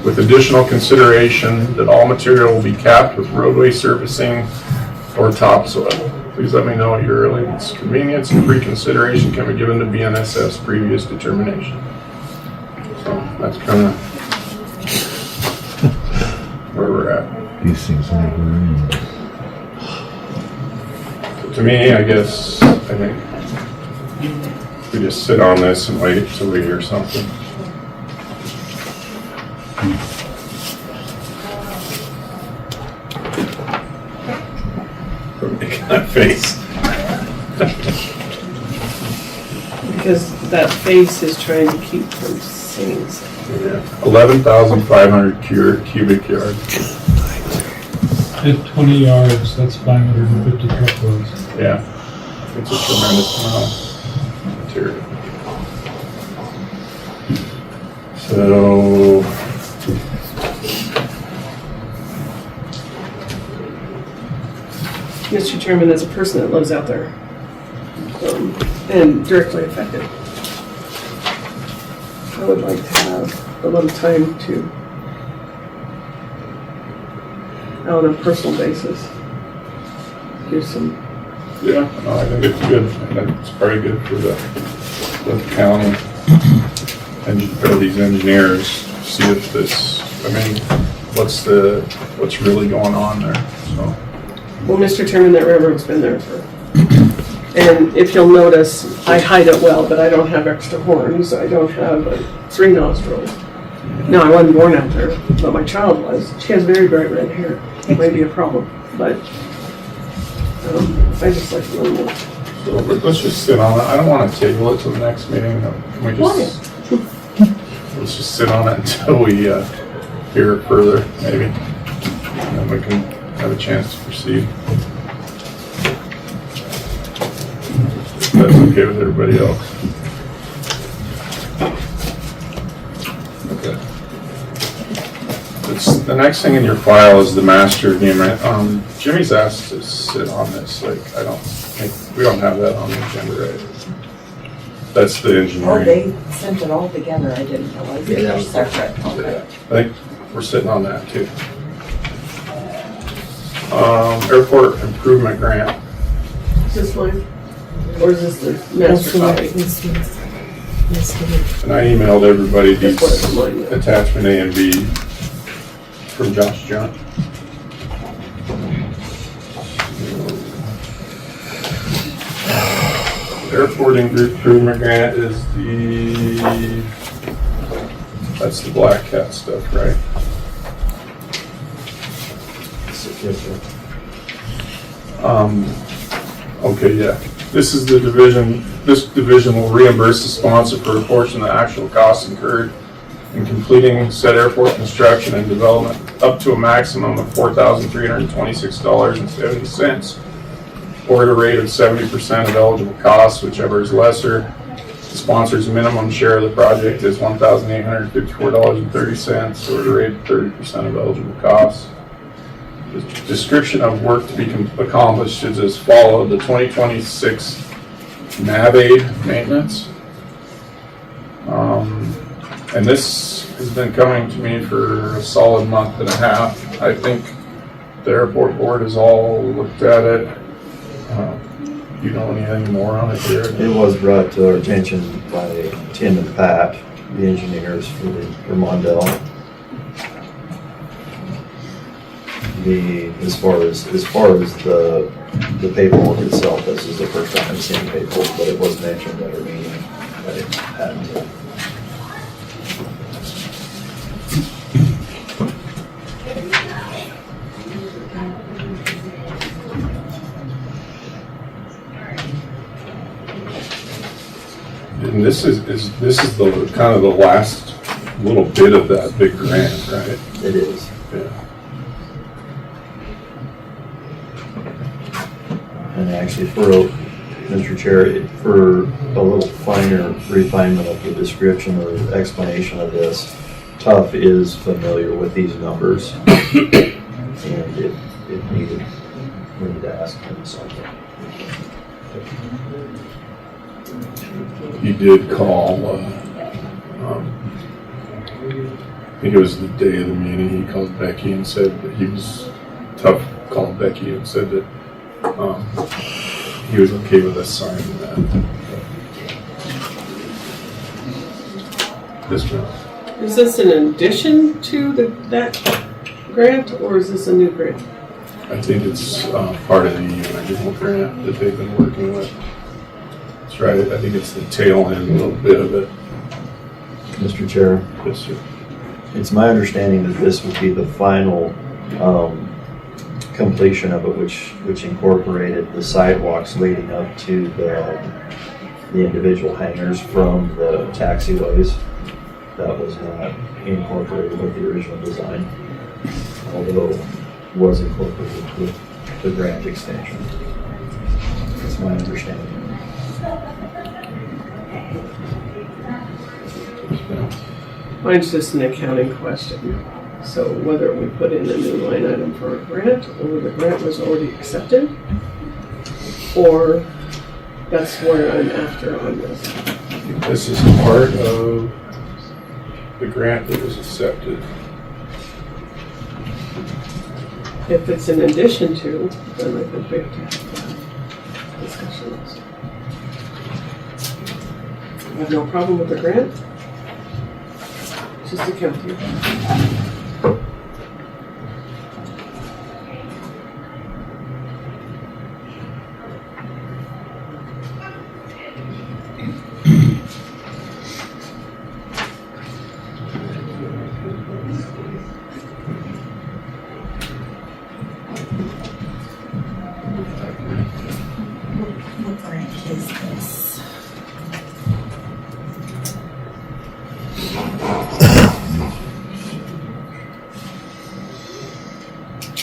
With additional consideration that all material will be capped with roadway surfacing or topsoil. Please let me know at your earliest convenience and reconsideration can be given to BNSF's previous determination. So that's kind of where we're at. These things never end. So to me, I guess, I think we just sit on this and wait until we hear something. Making that face. Because that face is trying to keep from saying something. Yeah. 11,500 cubic yards. At 20 yards, that's 550 truckloads. Yeah, it's a tremendous amount of material. So, Mr. Chairman, as a person that lives out there and directly affected, I would like to have a little time to, on a personal basis, give some. yeah, no, I think it's good. I think it's very good for the county and for these engineers. See if this, I mean, what's really going on there, so. Well, Mr. Chairman, that railroad's been there for, and if you'll notice, I hide it well, but I don't have extra horns. I don't have 3 nostrils. No, I wasn't born out there, but my child was. She has very bright red hair. It might be a problem, but I just like a little more. So let's just sit on it. I don't want to table it till the next meeting. Can we just, let's just sit on it until we hear it further, maybe. And then we can have a chance to proceed. If that's okay with everybody else. Okay. The next thing in your file is the master agreement. Jimmy's asked to sit on this. Like, I don't think, we don't have that on the agenda, right? That's the engineering. Oh, they sent it all together. I didn't realize they were separate. Okay. Yeah, I think we're sitting on that too. Airport improvement grant. Is this mine? Or is this the master copy? And I emailed everybody these attachment A and B from Josh John. Airport improvement grant is that's the Black Cat stuff, right? Yes, sir. Okay, yeah. This is the division. This division will reimburse the sponsor for a portion of the actual costs incurred in completing said airport construction and development, up to a maximum of $4,326.70, or at a rate of 70% of eligible costs, whichever is lesser. The sponsor's minimum share of the project is $1,854.30, or at a rate of 30% of eligible costs. The description of work to be accomplished is as follows: the 2026 NAVAID maintenance. And this has been coming to me for a solid month and a half. I think the airport board has all looked at it. You know anything more on it here? It was brought to our attention by Tim and Pat, the engineers for Mondale. As far as the paperwork itself, this is the first time I've seen paperwork, but it was mentioned at our meeting that it hadn't. And this is the kind of the last little bit of that big grant, right? It is. Yeah. And actually, Mr. Chair, for a little finer refinement of the description or explanation of this, Tuff is familiar with these numbers, and it needed, we need to ask him something. He did call, I think it was the day of the meeting, he called Becky and said that Tuff called Becky and said that he was okay with us signing that. This one. Is this in addition to that grant, or is this a new grant? I think it's part of the original grant that they've been working with. That's right. I think it's the tail end, a little bit of it. Mr. Chair? Yes, sir. It's my understanding that this would be the final completion of it, which incorporated the sidewalks leading up to the individual hangars from the taxiways. That was not incorporated with the original design. Although was incorporated with the grant extension. That's my understanding. Mine's just an accounting question. So whether we put in a new line item for a grant, or the grant was already accepted, or that's where I'm after on this. This is part of the grant that was accepted. If it's in addition to, then I think we have to have discussions. I have no problem with the grant. It's just accounting. What grant is this?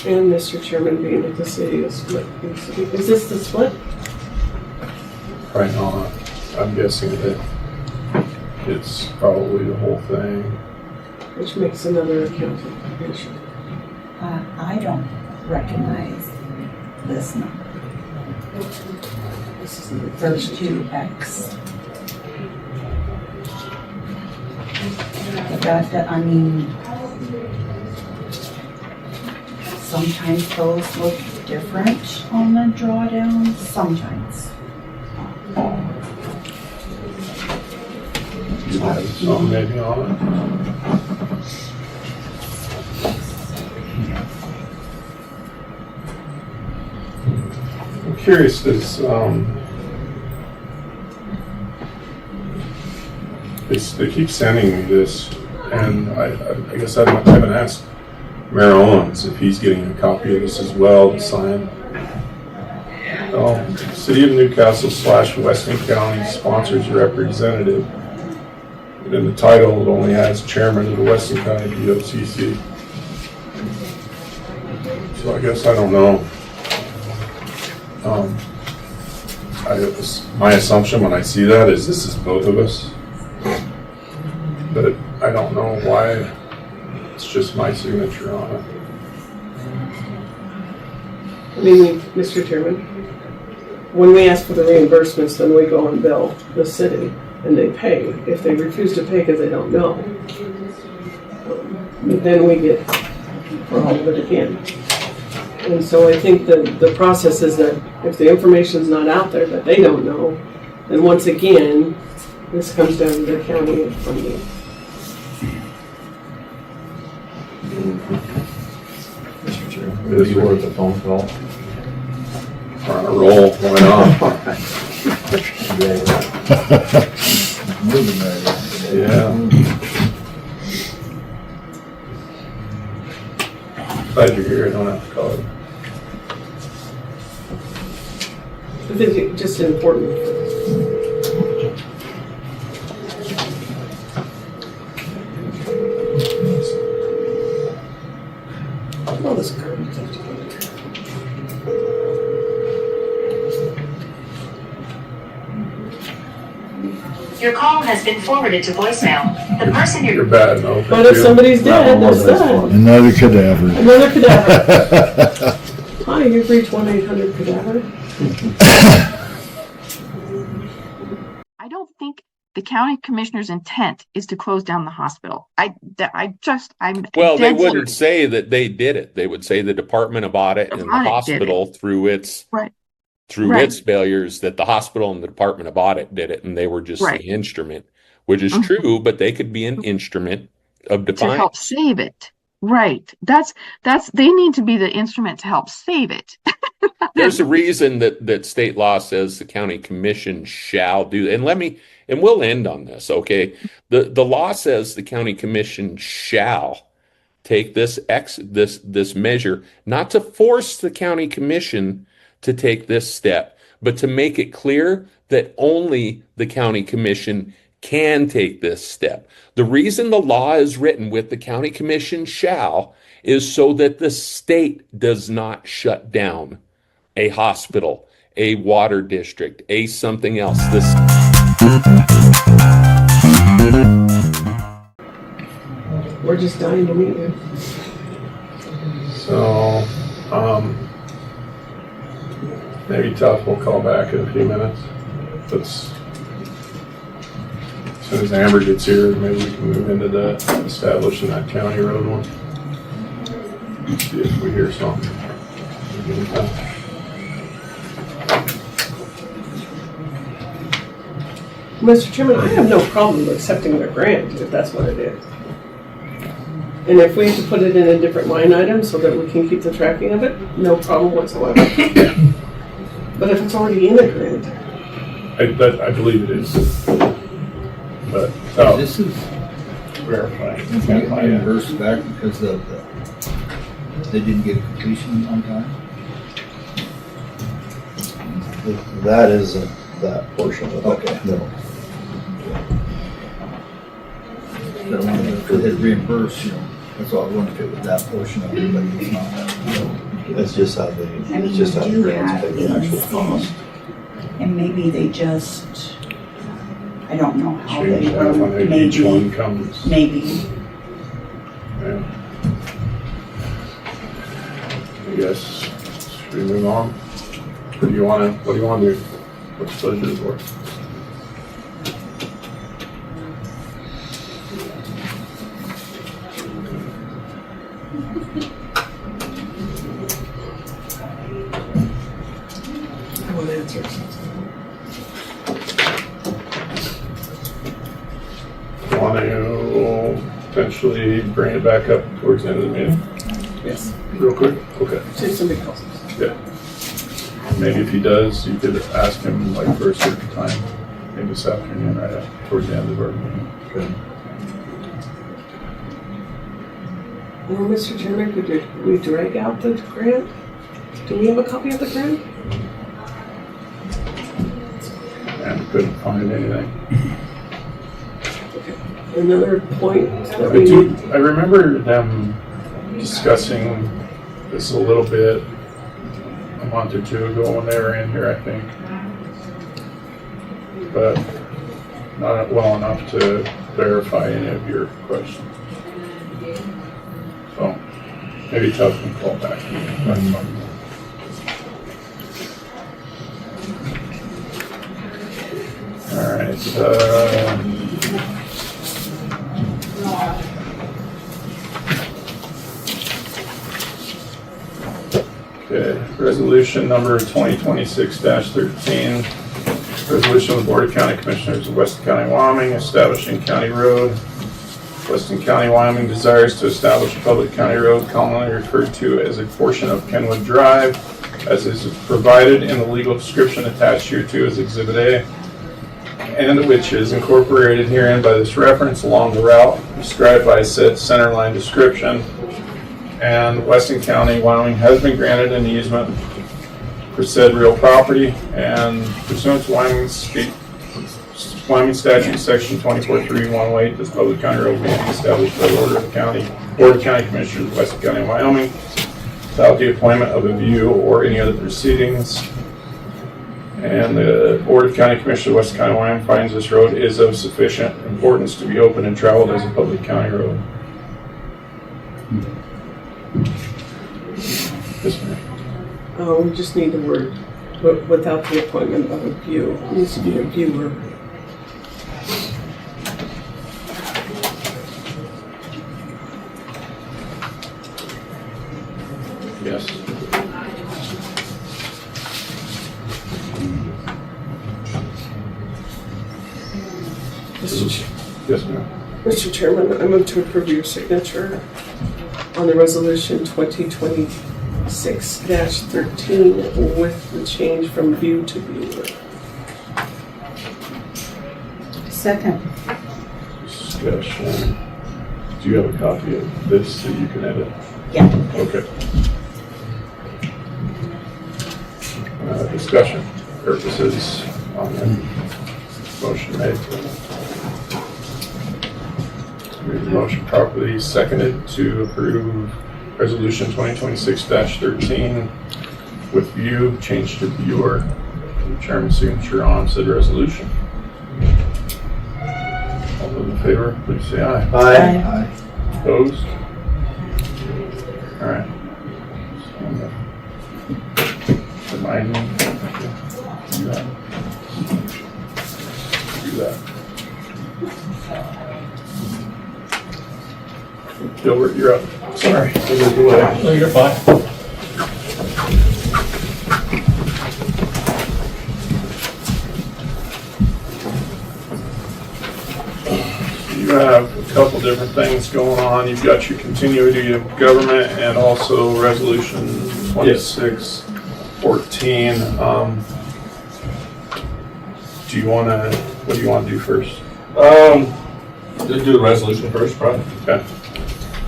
And Mr. Chairman, being that the city is split, is this the split? Right now, I'm guessing that it's probably the whole thing. Which makes another accounting issue. I don't recognize this number. This is the First 2X. That, I mean, sometimes those look different on the drawdown, sometimes. You have some maybe on it. I'm curious, they keep sending me this, and I guess I haven't asked Mayor Owens if he's getting a copy of this as well to sign. City of Newcastle / Weston County sponsors representative. But in the title, it only has chairman of the Weston County DOCC. So I guess I don't know. My assumption when I see that is this is both of us. But I don't know why it's just my signature on it. I mean, Mr. Chairman, when we ask for the reimbursements, then we go and bill the city and they pay. If they refuse to pay because they don't know, then we get for all of it again. And so I think the process is that if the information's not out there that they don't know, then once again, this comes down to the county and funding. Mr. Chair, it is worth a phone call. We're on a roll. Why not? Yeah. Glad you're here. I don't have to call it. I think it's just important. All this garbage. Your call has been forwarded to voicemail. The person You're bad, no. But if somebody's dead, they're dead. Another cadaver. Another cadaver. Hi, you've reached 1-800-CADAVER. I don't think the county commissioner's intent is to close down the hospital. I'm Well, they dead wouldn't certain. say that they did it. They would say the Department of Audit and the Audit did hospital through its Right. through its failures, that the hospital and the Department of Audit did it, and they were just Right. the instrument, which is true, but they could be an instrument of To defiance. help save it. Right. That's they need to be the instrument to help save it. There's a reason that state law says the county commission shall do, and we'll end on this, okay? The law says the county commission shall take this measure, not to force the county commission to take this step, but to make it clear that only the county commission can take this step. The reason the law is written with the county commission shall is so that the state does not shut down a hospital, a water district, a something else. We're just dying to meet you. So, maybe tough, we'll call back in a few minutes. As soon as Amber gets here, maybe we can move into the establishing that county road one. See if we hear something. Mr. Chairman, I have no problem accepting their grant if that's what it is. And if we have to put it in a different line item so that we can keep the tracking of it, no problem whatsoever. But if it's already in a grant. I believe it is. But, This is verify. get reimbursed back because of they didn't get completion on time. That isn't that portion of it. Okay. No. So if they reimburse, that's all I wonder if it was that portion of it, but it's not. It's just how they, it's just how the grants pay the actual cost. And maybe they just, I don't know how they Change that wrote, when each one comes. maybe. Yeah. I guess, should we move on? What do you want to do? What's the pleasure for? I want answers. Want to potentially bring it back up towards the end of the meeting? Yes. Real quick? Okay. See if somebody calls us. Yeah. Maybe if he does, you could ask him like for a certain time, maybe this afternoon, right towards the end of our meeting. Okay. Well, Mr. Chairman, could we drag out the grant? Do we have a copy of the grant? And couldn't find anything. Another point that we need. I remember them discussing this a little bit a month or two ago when they were in here, I think. But not well enough to verify any of your questions. So maybe tough and call back. All right. Okay, resolution number 2026-13. Resolution of the Board of County Commissioners of Weston County, Wyoming, establishing county road. Weston County, Wyoming desires to establish a public county road commonly referred to as a portion of Kenwood Drive, as is provided in the legal description attached hereto as Exhibit A, and which is incorporated herein by this reference along the route described by said centerline description. And Weston County, Wyoming has been granted an easement for said real property, and pursuant to Wyoming Statute Section 24.3.108, this public county road may be established by the order of the Board of County Commissioners of Weston County, Wyoming, without the appointment of a view or any other proceedings. And the Board of County Commissioners of Weston County, Wyoming finds this road is of sufficient importance to be open and traveled as a public county road. Yes, ma'am. We just need the word, but without the appointment of a view. It needs to be a viewer. Yes. Yes, ma'am. Mr. Chairman, I move to approve your signature on the resolution 2026-13 with the change from view to viewer. Second. Discussion. Do you have a copy of this that you can edit? Yeah. Okay. Discussion purposes on the motion made. We have a motion properly seconded to approve resolution 2026-13 with view, change to viewer. Chairman's signature on said resolution. All those in favor, please say aye. Aye. Opposed? All right. Remind me. Do that. Do that. Gilbert, you're up. Sorry. No, you're fine. You have a couple different things going on. You've got your continuity of government and also resolution 2614. Do you want to, what do you want to do first? Just do the resolution first, probably. Okay.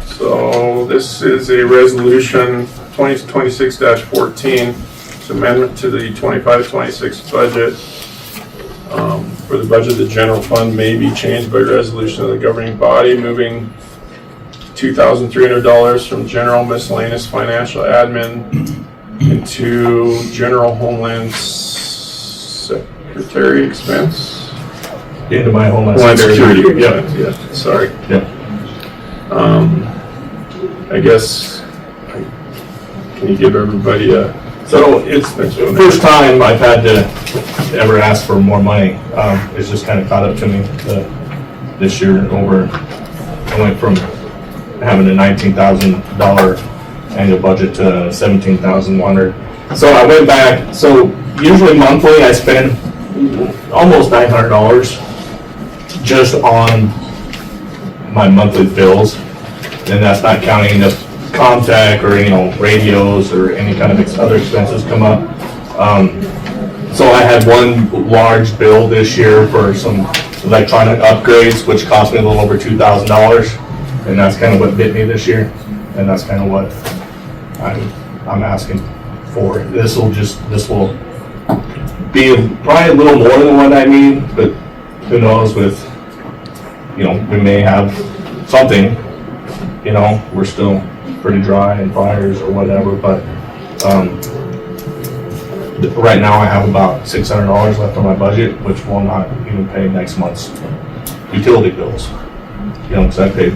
So this is a resolution 2026-14. It's amendment to the 25-26 budget. For the budget, the general fund may be changed by resolution of the governing body, moving $2,300 from general miscellaneous financial admin into general homeland secretary expense. Into my homeland Security security. expense, yeah, sorry. Yep. I guess, can you give everybody a... So it's the first time I've had to ever ask for more money. It's just kind of caught up to me this year over. I went from having a $19,000 annual budget to $17,100. So I went back. So usually monthly I spend almost $900 just on my monthly bills, and that's not counting the contact or radios or any kind of other expenses come up. So I had one large bill this year for some electronic upgrades, which cost me a little over $2,000, and that's kind of what bit me this year, and that's kind of what I'm asking for. This will be probably a little more than what I need, but who knows? With we may have something. We're still pretty dry and fires or whatever, but right now I have about $600 left on my budget, which will not even pay next month's utility bills. Because I paid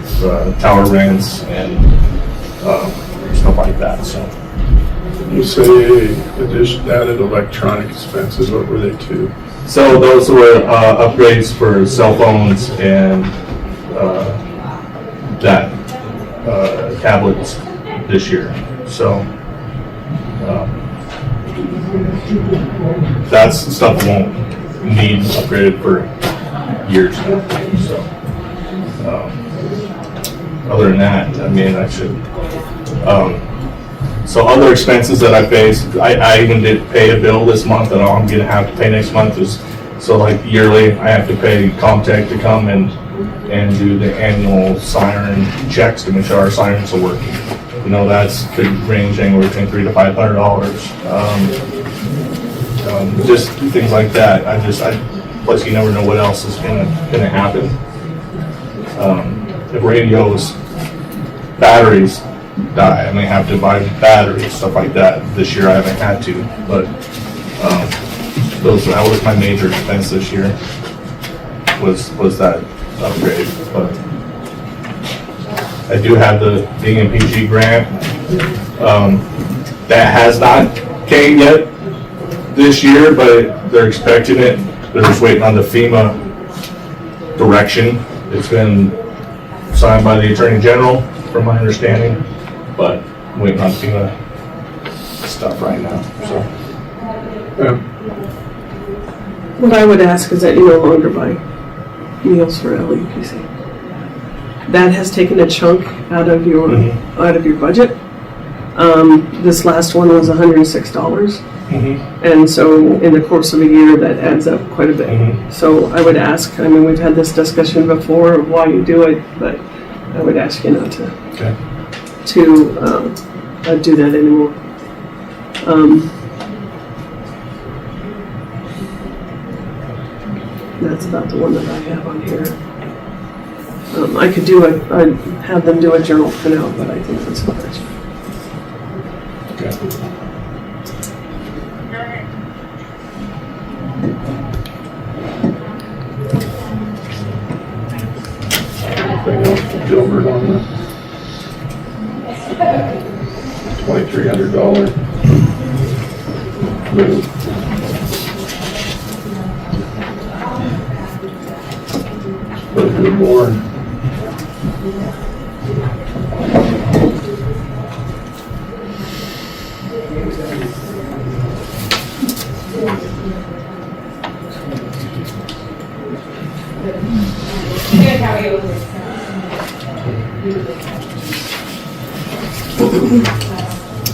tower rents and stuff like that. So You say added electronic expenses, what were they to? So those were upgrades for cell phones and tablets this year. So that's stuff that won't need upgraded for years now. So other than that, I mean, I should. So other expenses that I face, I even did pay a bill this month that I'm gonna have to pay next month. So like yearly, I have to pay Comtech to come and do the annual siren checks to make sure our sirens are working. That's could range anywhere between $300 to $500. Just things like that. Plus you never know what else is gonna happen. The radios, batteries die. I may have to buy batteries, stuff like that. This year I haven't had to, but that was my major expense this year. Was that upgrade? But I do have the DMPG grant that has not came yet this year, but they're expecting it. They're just waiting on the FEMA direction. It's been signed by the Attorney General, from my understanding, but I'm waiting on FEMA stuff right now. So. What I would ask is that you no longer buy meals for LEPC. That has taken a chunk out of your budget. This last one was $106. And so in the course of a year, that adds up quite a bit. So I would ask, we've had this discussion before of why you do it, but I would ask you not to do that anymore. That's about the one that I have on here. I could have them do a journal printout, but I think that's fine. Gilbert on the $2,300 move. For the good board.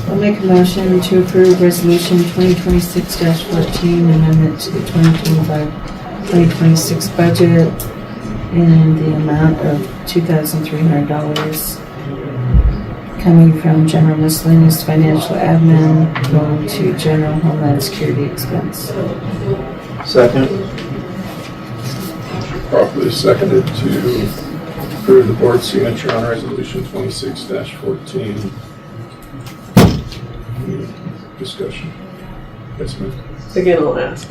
I'll make a motion to approve resolution 2026-14, amendment to the 2025-2026 budget in the amount of $2,300 coming from general miscellaneous financial admin going to general homeland security expense. Second. Properly seconded to approve the board signature on resolution 26-14. Discussion. Yes, ma'am. Again, I'll ask.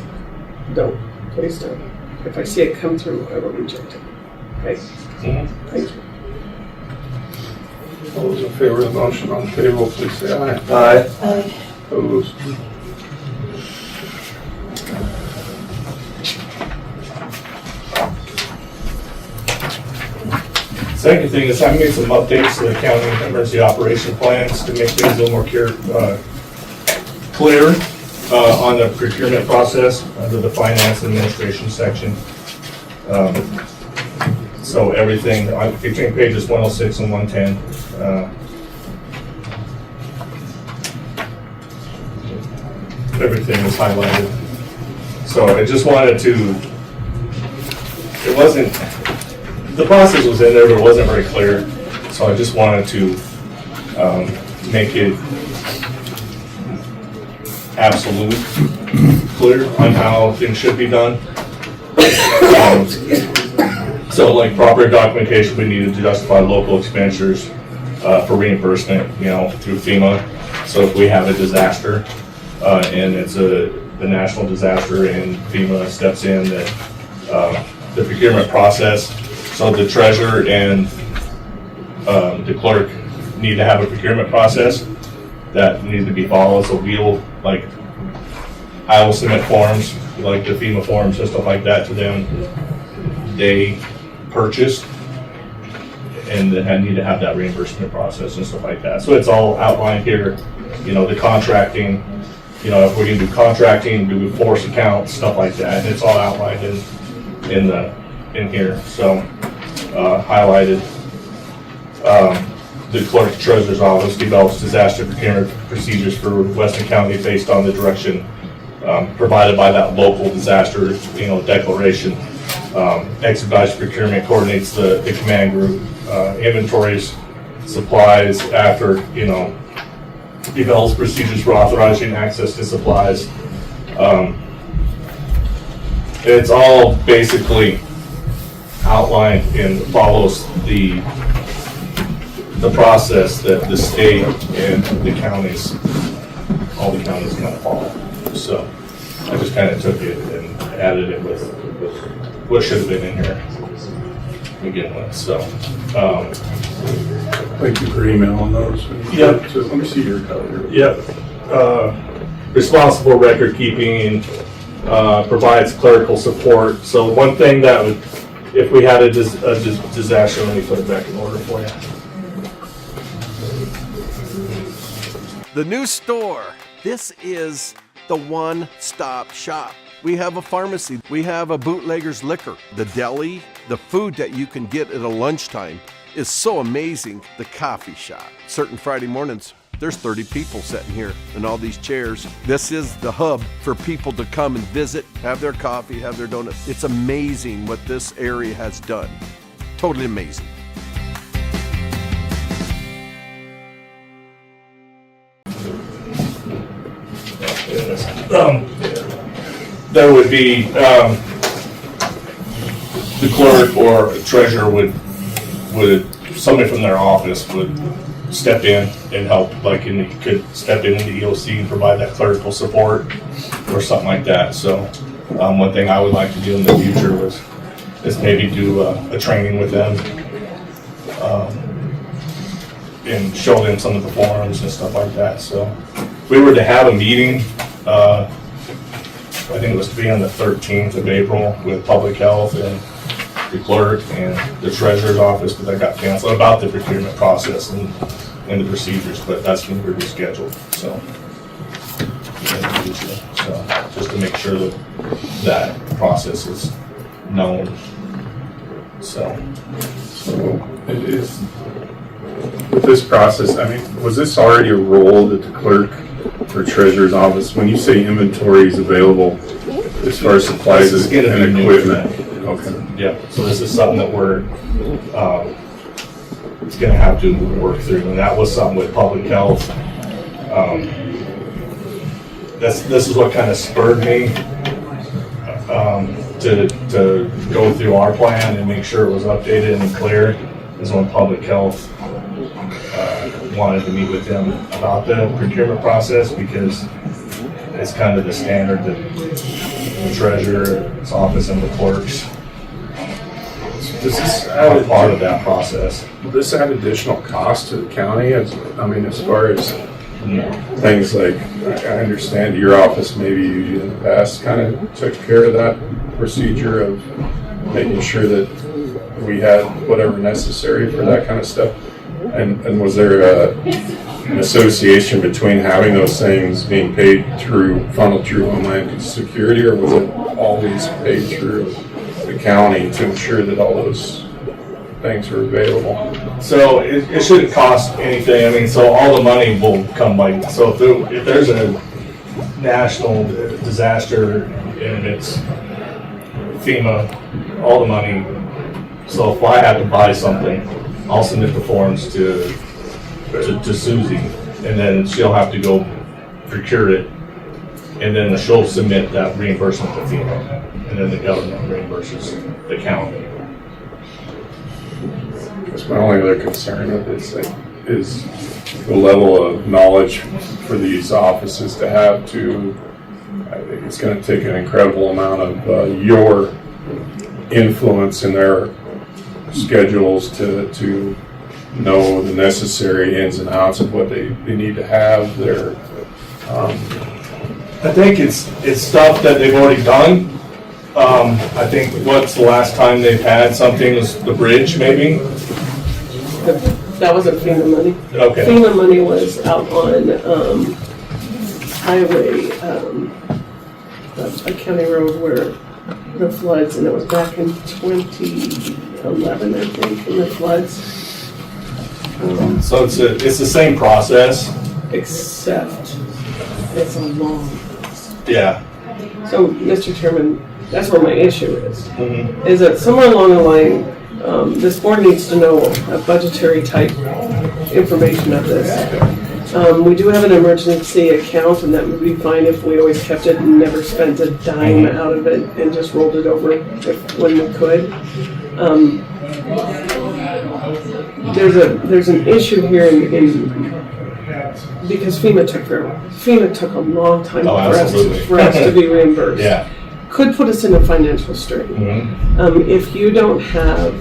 Don't. Please don't. If I see it come through, I will reject it. Okay? Thank you. All those in favor of the motion on the table, please say aye. Aye. Aye. Opposed? Second thing is I made some updates to the county emergency operation plans to make things a little more clear on the procurement process under the finance administration section. So everything, between pages 106 and 110. Everything is highlighted. So I just wanted to, it wasn't, the process was in there, but it wasn't very clear. So I just wanted to make it absolute clear on how things should be done. So like proper documentation, we needed to justify local expenditures for reimbursement, through FEMA. So if we have a disaster and it's the national disaster and FEMA steps in, that the procurement process, so the treasurer and the clerk need to have a procurement process that needs to be followed. So I will submit forms, like the FEMA forms and stuff like that to them. They purchase, and then I need to have that reimbursement process and stuff like that. So it's all outlined here, the contracting, if we're gonna do contracting, do force accounts, stuff like that. And it's all outlined in here. So highlighted. The clerk treasurer's office develops disaster procurement procedures for Weston County based on the direction provided by that local disaster, declaration. Expedites procurement coordinates the command group, inventories, supplies after, develops procedures for authorizing access to supplies. It's all basically outlined and follows the process that the state and the counties, all the counties kind of follow. So I just kind of took it and added it with what should have been in here to begin with. So Thank you for emailing those. Yep. So let me see your color. Yep. Responsible record keeping, provides clerical support. So one thing that would, if we had a disaster, let me put it back in order for you. The new store. This is the one-stop shop. We have a pharmacy. We have a bootlegger's liquor. The deli, the food that you can get at a lunchtime is so amazing. The coffee shop. Certain Friday mornings, there's 30 people sitting here in all these chairs. This is the hub for people to come and visit, have their coffee, have their donuts. It's amazing what this area has done. Totally amazing. There would be the clerk or treasurer would somebody from their office would step in and help, like, and you could step in the EOC and provide that clerical support or something like that. So one thing I would like to do in the future is maybe do a training with them and show them some of the forums and stuff like that. So if we were to have a meeting, I think it was to be on the 13th of April with Public Health and the clerk and the treasurer's office, but that got canceled, about the procurement process and the procedures, but that's when we're rescheduled. So just to make sure that process is known. So it is, with this process, I mean, was this already a role that the clerk or treasurer's office, when you say inventory is available as far as supplies and equipment? Okay. Yeah, so this is something that we're it's going to have to work through, and that was something with public health. This is what kind of spurred me to go through our plan and make sure it was updated and clear. Is when public health wanted to meet with them about the procurement process, because it's kind of the standard that the treasurer's office and the clerks are part of that process. Will this add additional cost to the county? As far as things like, I understand your office maybe in the past kind of took care of that procedure of making sure that we had whatever necessary for that kind of stuff. And was there an association between having those things being paid funneled through Homeland Security, or was it always paid through the county to ensure that all those things are available? So it shouldn't cost anything. I mean, so all the money will come by. So if there's a national disaster and it's FEMA, all the money. So if I have to buy something, I'll submit the forms to Susie, and then she'll have to go procure it, and then she'll submit that reimbursement to FEMA, and then the government reimburses the county. That's my only other concern with this is the level of knowledge for these offices to have to. I think it's going to take an incredible amount of your influence in their schedules to know the necessary ins and outs of what they need to have there. I think it's stuff that they've already done. I think what's the last time they've had something was the bridge, maybe? That wasn't FEMA money. Okay. FEMA money was out on highway, a county road where the floods, and it was back in 2011, I think, in the floods. So it's the same process, except it's a long. Yeah. So, Mr. Chairman, that's where my issue is. Mm-hmm. Is that somewhere along the line, this board needs to know a budgetary type information of this. We do have an emergency account, and that would be fine if we always kept it and never spent a dime out of it and just rolled it over when we could. There's an issue here because FEMA took a long time for us to be reimbursed. Yeah. Could put us in a financial strain. Mm-hmm. If you don't have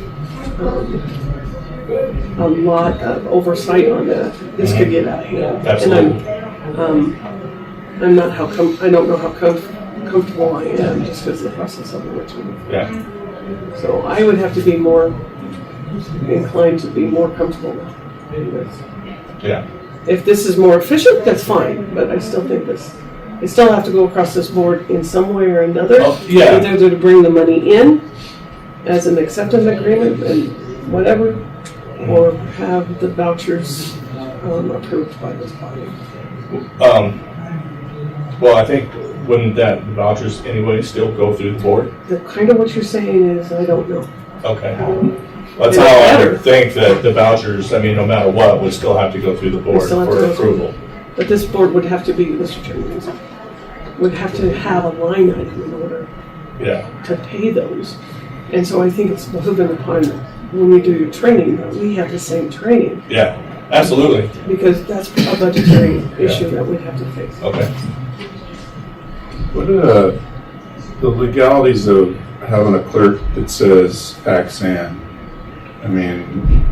a lot of oversight on that, this could get out of hand. Absolutely. And I'm not I don't know how comfortable I am just because of the process of which we. Yeah. So I would have to be more inclined to be more comfortable with this. Yeah. If this is more efficient, that's fine, but I still think they still have to go across this board in some way or another. Yeah. Either to bring the money in as an acceptance agreement and whatever, or have the vouchers approved by this body. Well, I think wouldn't that vouchers anyway still go through the board? The kind of what you're saying is, I don't know. Okay. That's how I would think that the vouchers, I mean, no matter what, would still have to go through the board for approval. But this board would have to be, Mr. Chairman, would have to have a line item in order to pay those. And so I think it's behooving upon when we do your training, that we have the same training, Yeah, absolutely. because that's a budgetary issue that we'd have to face. Okay. What are the legalities of having a clerk that says accent? I mean,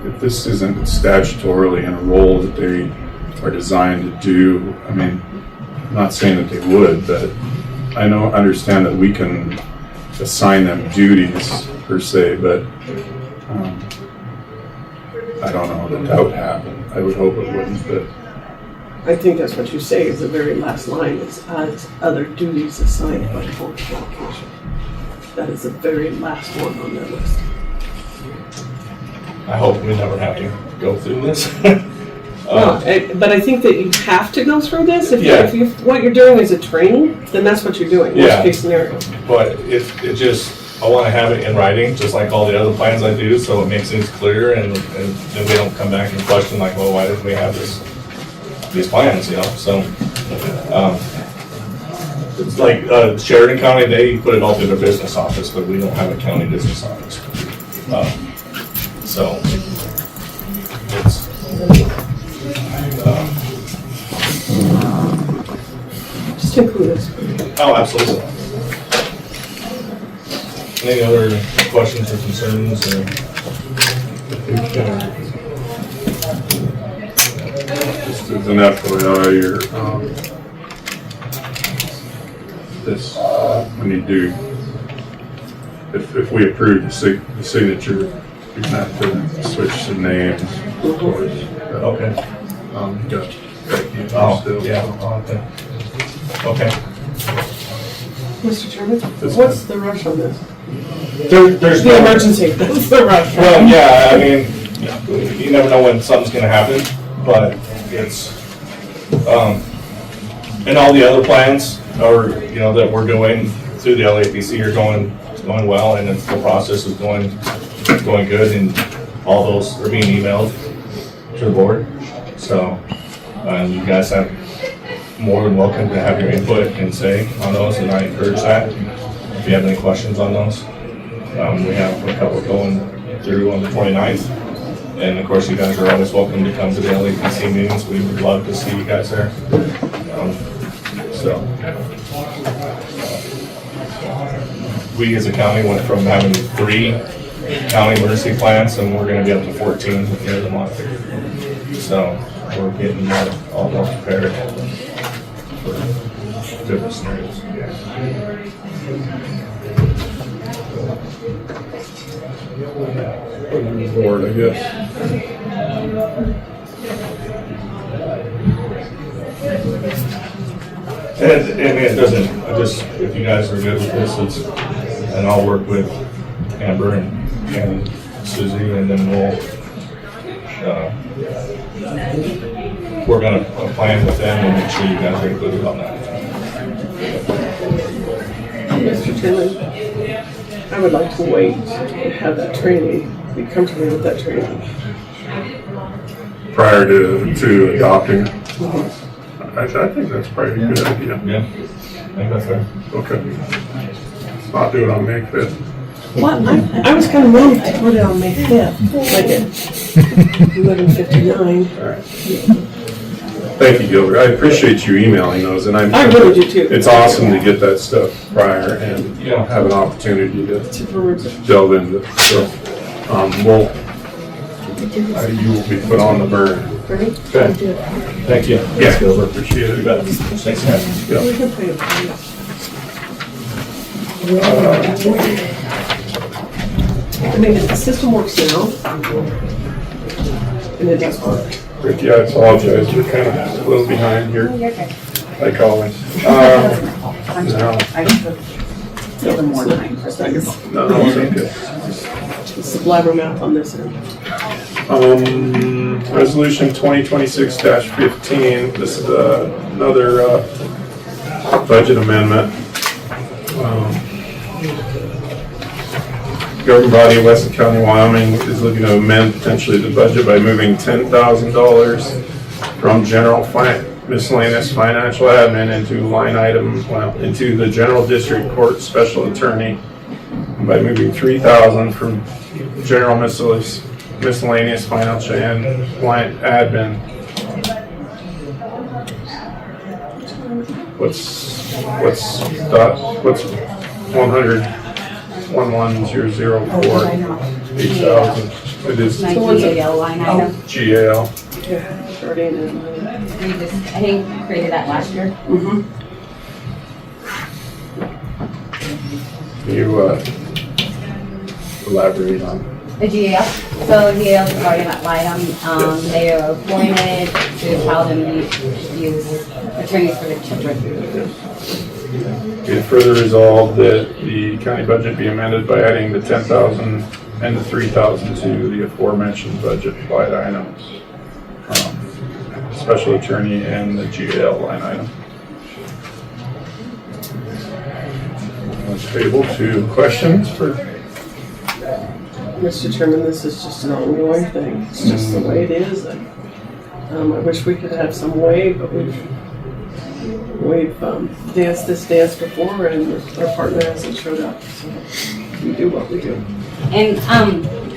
if this isn't statutorily in a role that they are designed to do, I mean, I'm not saying that they would, but I understand that we can assign them duties per se, but I don't know that would happen. I would hope it wouldn't, but I think that's what you say is the very last line is other duties assigned by Board of Education. That is the very last one on their list. I hope we never have to go through this. But I think that you have to go through this. If what you're doing is a training, then that's what you're doing. Yeah. Worst case scenario. But it just, I want to have it in writing, just like all the other plans I do, so it makes things clear, and then we don't come back and question like, well, why didn't we have these plans, you know? So it's like Sheridan County, they put it all through their business office, but we don't have a county business office. So it's Just include us. oh, absolutely. Any other questions or concerns? Or? just as an FYI, this, when you do, if we approve the signature, we have to switch some names, of course. Okay. You got Oh, yeah. Okay. Mr. Chairman, what's the rush on this? There's the emergency. That's the rush. Well, yeah, I mean, you never know when something's going to happen, but it's, and all the other plans are, that we're doing through the LAPC are going well, and the process is going good, and all those are being emailed to the board. So, you guys have more than welcome to have your input and say on those, and I encourage that. If you have any questions on those, we have a couple going through on the 29th. And of course, you guys are always welcome to come to the LAPC meetings. We would love to see you guys there. We as a county went from having 3 county emergency plans, and we're going to be up to 14 at the end of the month. So we're getting all more prepared for different scenarios. Board, I guess. And it doesn't, if you guys are good with this, and I'll work with Amber and Susie, and then we're gonna plan with them and make sure you guys are included on that. Mr. Chairman, I would like to wait and have that training, be comfortable with that training. Prior to adopting. I think that's probably a good idea. Yeah, I think that's fair. Okay. I'll do it on May 5th. Well, I was kind of moved to put it on May 5th, like at 11:59. All right. Thank you, Gilbert. I appreciate you emailing those, and I really do too. It's awesome to get that stuff prior and have an opportunity to delve into it. So, you will be put on the burn. Great. Good. Thank you. Yeah, Gilbert. Appreciate it. You bet. Thanks, guys. Yeah. We can pay it. I mean, the system works now, and it does work. Ricky, I apologize. We're kind of a little behind here, like always. No. I took a little more time for things. No, it's okay. It's the blabbermouth on this end. Resolution 2026-15. This is another budget amendment. Governing body of Weston County, Wyoming is looking to amend potentially the budget by moving $10,000 from general miscellaneous financial admin into line item, into the general district court special attorney, and by moving $3,000 from general miscellaneous financial and client admin. What's 100,11,004 8,000? It is My GAL line item. GAL. Yeah, guardian ad litem. We just, I think, created that last year. Mm-hmm. Can you elaborate on? The GAL. So GAL is guardian ad litem. They are appointed to child abuse attorneys for the children. Be it further resolved that the county budget be amended by adding the 10,000 and the 3,000 to the aforementioned budget line items. Special attorney and the GAL line item. Table to questions for. Mr. Chairman, this is just an ongoing thing. It's just the way it is. And, I wish we could have some way, but we've danced this dance before, and our partner hasn't showed up. So we do what we do. And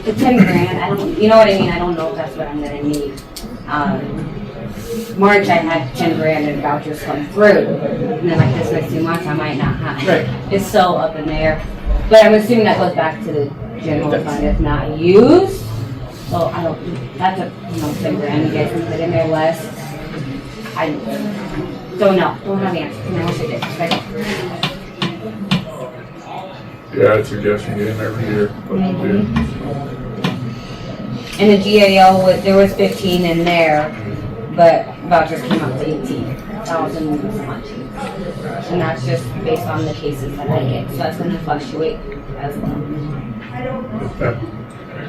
the 10 grand, I don't, you know what I mean? I don't know if that's what I'm gonna need. March I had 10 grand in vouchers come through, and then like this next 2 months I might not have. Right. It's still up in there, but I'm assuming that goes back to the general fund if not used. So I don't. That's a 10 grand. You guys can put in there less. I don't know. Don't have the answer. I wish I did. Yeah, I'd suggest you get him every year. What to do. And the GAL, there was 15 in there, but vouchers came up to 18,000 much. And that's just based on the cases that I get. So that's going to fluctuate as well. Okay.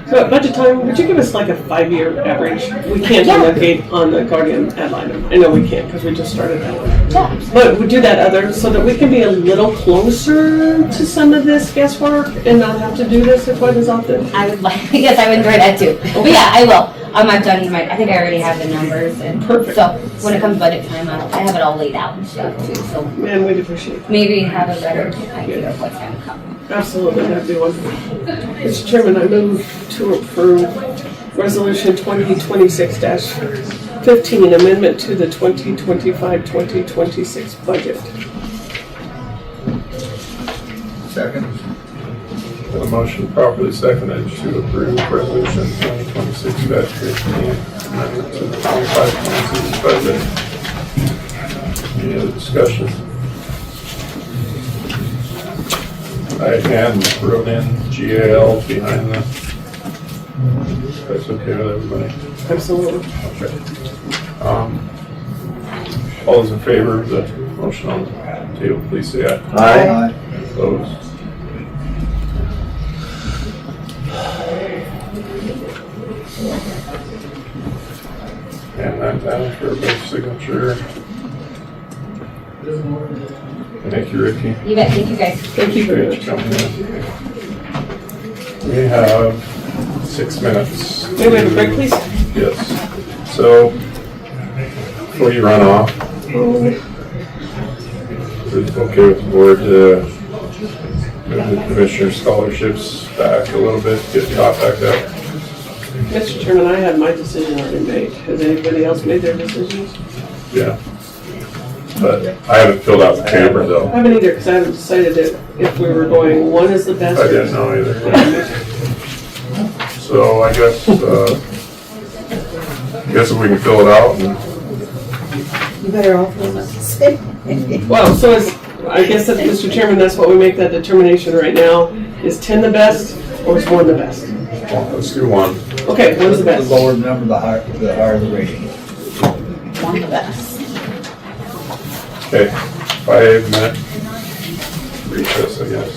So at budget time, would you give us like a 5-year average? We can't allocate on the guardian ad litem. I know we can't because we just started that one. Yeah. But we do that other so that we can be a little closer to some of this guesswork and not have to do this quite as often. I would like, yes, I would enjoy that too. Okay. But yeah, I will. I've done I think I already have the numbers. And perfect. So when it comes budget time, I have it all laid out and stuff too. So man, we'd appreciate it. Maybe have a better idea of what's going to come. Absolutely, that'd be wonderful. Mr. Chairman, I move to approve Resolution 2026-15, amendment to the 2025-2026 budget. Second. A motion properly seconded to approve Resolution 2026-15, amendment to the 25-26 budget. Any other discussion? I hand wrote in GAL behind the. That's okay with everybody? Absolutely. Okay. All those in favor of the motion on the table, please say aye. Aye. Opposed? And that down for everybody's signature. Thank you, Ricky. You bet. Thank you guys. Thank you very much. We have 6 minutes. May we have a break, please? Yes. So, before you run off, is it okay with the board to move the commissioner scholarships back a little bit, get caught back up? Mr. Chairman, I have my decision already made. Has anybody else made their decisions? Yeah. But I haven't filled out the paper though. I haven't either because I haven't decided if we were going one is the best. I didn't know either. So I guess if we can fill it out and. You better off than us to say. Well, so I guess that, Mr. Chairman, that's what we make that determination right now. Is 10 the best or is 1 the best? Well, let's do 1. Okay, 1's the best. The lower the number, the higher the rating. 1 the best. Okay, 5-minute recess, I guess.